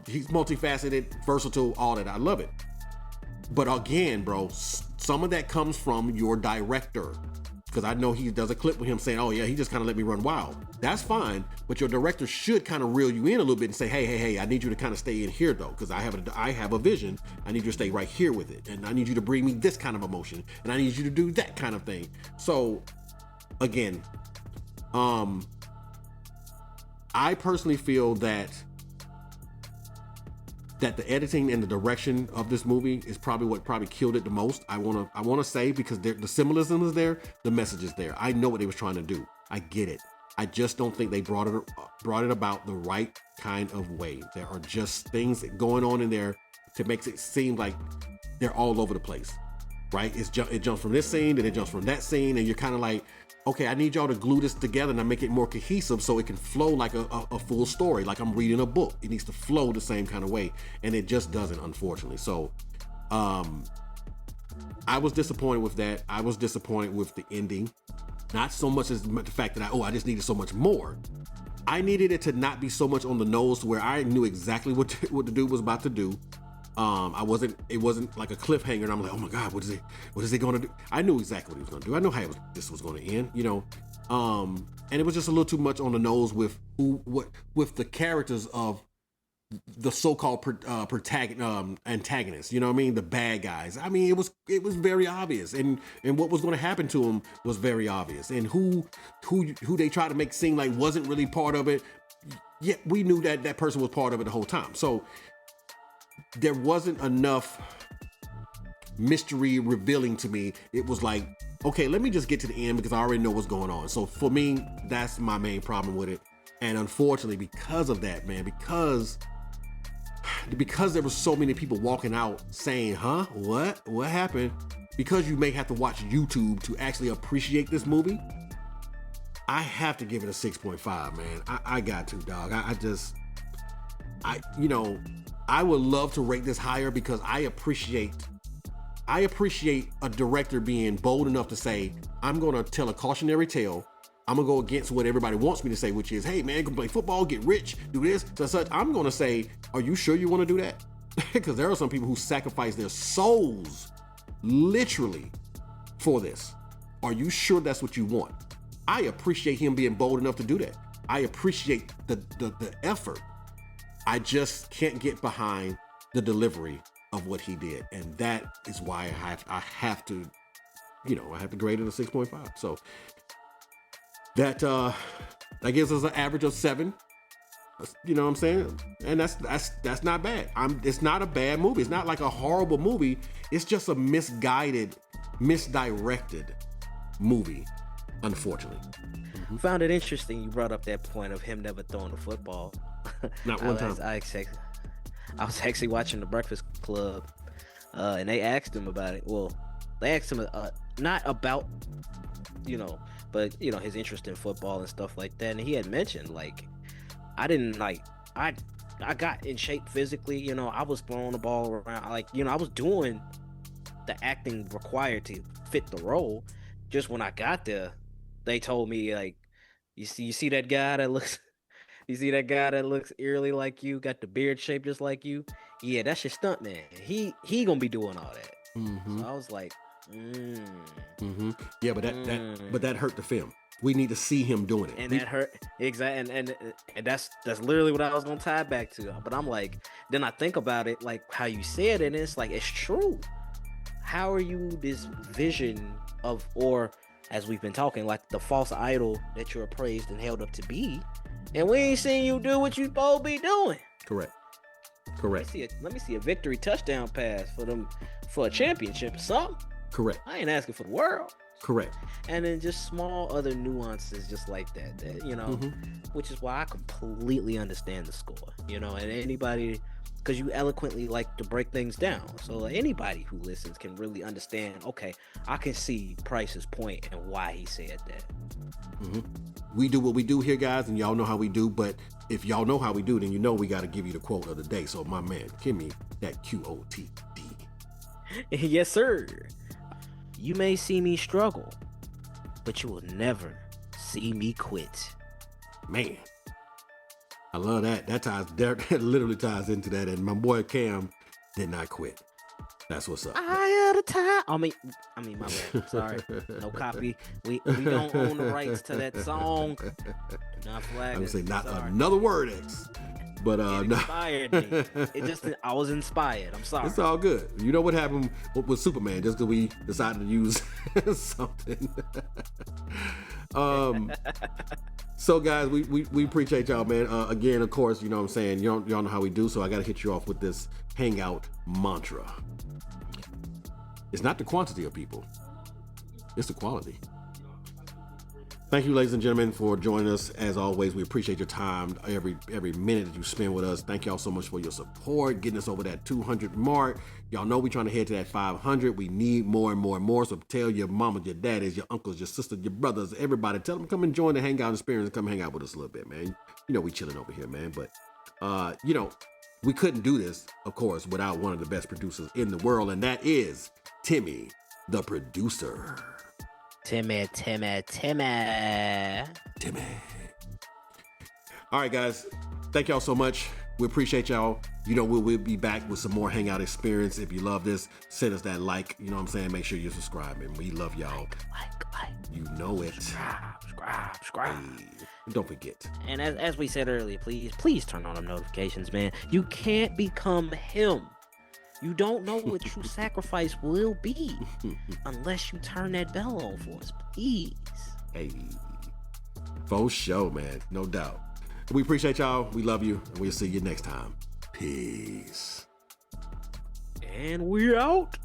Speaker 6: He's multifaceted, versatile, all that. I love it. But again, bro, some of that comes from your director. Because I know he does a clip with him saying, oh yeah, he just kind of let me run wild. That's fine, but your director should kind of reel you in a little bit and say, hey, I need you to kind of stay in here though, because I have a vision. I need you to stay right here with it. And I need you to bring me this kind of emotion. And I need you to do that kind of thing. So again, I personally feel that the editing and the direction of this movie is probably what killed it the most. I wanna say, because the symbolism is there, the message is there. I know what they was trying to do. I get it. I just don't think they brought it about the right kind of way. There are just things going on in there to make it seem like they're all over the place, right? It jumps from this scene, then it jumps from that scene, and you're kind of like, okay, I need y'all to glue this together and make it more cohesive so it can flow like a full story, like I'm reading a book. It needs to flow the same kind of way, and it just doesn't, unfortunately. So I was disappointed with that. I was disappointed with the ending. Not so much as the fact that I just needed so much more. I needed it to not be so much on the nose to where I knew exactly what the dude was about to do. It wasn't like a cliffhanger and I'm like, oh my God, what is he gonna do? I knew exactly what he was gonna do. I know how this was gonna end, you know. And it was just a little too much on the nose with with the characters of the so-called antagonists, you know what I mean? The bad guys. I mean, it was very obvious, and what was going to happen to him was very obvious, and who they tried to make seem like wasn't really part of it. Yet we knew that person was part of it the whole time. So there wasn't enough mystery revealing to me. It was like, okay, let me just get to the end because I already know what's going on. So for me, that's my main problem with it. And unfortunately, because of that, man, because there was so many people walking out saying, huh, what happened? Because you may have to watch YouTube to actually appreciate this movie. I have to give it a 6.5, man. I got to, dog. I would love to rate this higher because I appreciate a director being bold enough to say, I'm going to tell a cautionary tale. I'm going to go against what everybody wants me to say, which is, hey, man, go play football, get rich, do this, such. I'm going to say, are you sure you want to do that? Because there are some people who sacrifice their souls literally for this. Are you sure that's what you want? I appreciate him being bold enough to do that. I appreciate the effort. I just can't get behind the delivery of what he did. And that is why I have to grade it a 6.5. So that gives us an average of 7. You know what I'm saying? And that's not bad. It's not a bad movie. It's not like a horrible movie. It's just a misguided, misdirected movie, unfortunately.
Speaker 7: Mm-hmm. Found it interesting you brought up that point of him never throwing the football.
Speaker 6: Not one time.
Speaker 7: I was actually watching The Breakfast Club, and they asked him about it. Well, they asked him not about, but his interest in football and stuff like that. And he had mentioned I got in shape physically. I was throwing the ball around. I was doing the acting required to fit the role. Just when I got there, they told me you see that guy that looks. You see that guy that looks eerily like you, got the beard shape just like you? Yeah, that's your stunt man. He gonna be doing all that. Mm-hmm. So I was like,
Speaker 6: mm-hmm. Yeah, but that hurt the film. We need to see him doing it.
Speaker 7: And that hurt exactly. And that's literally what I was gonna tie back to. But I'm like, then I think about it like how you said it, and it's like it's true. How are you this vision of, or as we've been talking, like the false idol that you're appraised and held up to be? And we ain't seen you do what you supposed to be doing.
Speaker 6: Correct.
Speaker 7: Let me see a victory touchdown pass for a championship or something.
Speaker 6: Correct.
Speaker 7: I ain't asking for the world.
Speaker 6: Correct.
Speaker 7: And then just small other nuances just like that mm-hmm. Which is why I completely understand the score, and anybody, because you eloquently like to break things down. So anybody who listens can really understand, okay, I can see Price's point and why he said that.
Speaker 6: Mm-hmm. We do what we do here, guys, and y'all know how we do. But if y'all know how we do, then we got to give you the quote of the day. So, my man, give me that QOTD.
Speaker 7: Yes, sir. You may see me struggle, but you will never see me quit.
Speaker 6: Man, I love that. That literally ties into that. And my boy Cam did not quit. That's what's up.
Speaker 7: I had a time. I mean, my bad. Sorry, no copy. We don't own the rights to that song. Not flagging.
Speaker 6: I'm gonna say not another word X, but
Speaker 7: it inspired me. I was inspired. I'm sorry.
Speaker 6: It's all good. You know what happened with Superman? Just because we decided to use something. So guys, we appreciate y'all, man. Again, of course, you know what I'm saying. Y'all know how we do. So I got to hit you off with this hangout mantra. It's not the quantity of people, it's the quality. Thank you, ladies and gentlemen, for joining us. As always, we appreciate your time, every minute that you spend with us. Thank y'all so much for your support, getting us over that 200 mark. Y'all know we're trying to head to that 500. We need more and more and more. So tell your mama, your daddies, your uncles, your sisters, your brothers, everybody. Tell them come and join the hangout experience and come hang out with us a little bit, man. We chilling over here, man. But we couldn't do this, of course, without one of the best producers in the world, and that is Timmy, the producer.
Speaker 7: Timmy.
Speaker 6: All right, guys. Thank y'all so much. We appreciate y'all. You know, we'll be back with some more Hangout experience. If you love this, send us that like. You know what I'm saying? Make sure you're subscribing. We love y'all.
Speaker 7: Like.
Speaker 6: You know it.
Speaker 7: Subscribe.
Speaker 6: Hey, and don't forget.
Speaker 7: And as we said earlier, please turn on them notifications, man. You can't become him. You don't know what true sacrifice will be unless you turn that bell on for us, please.
Speaker 6: Hey, for sure, man. No doubt. We appreciate y'all. We love you. And we'll see you next time. Peace.
Speaker 7: And we out.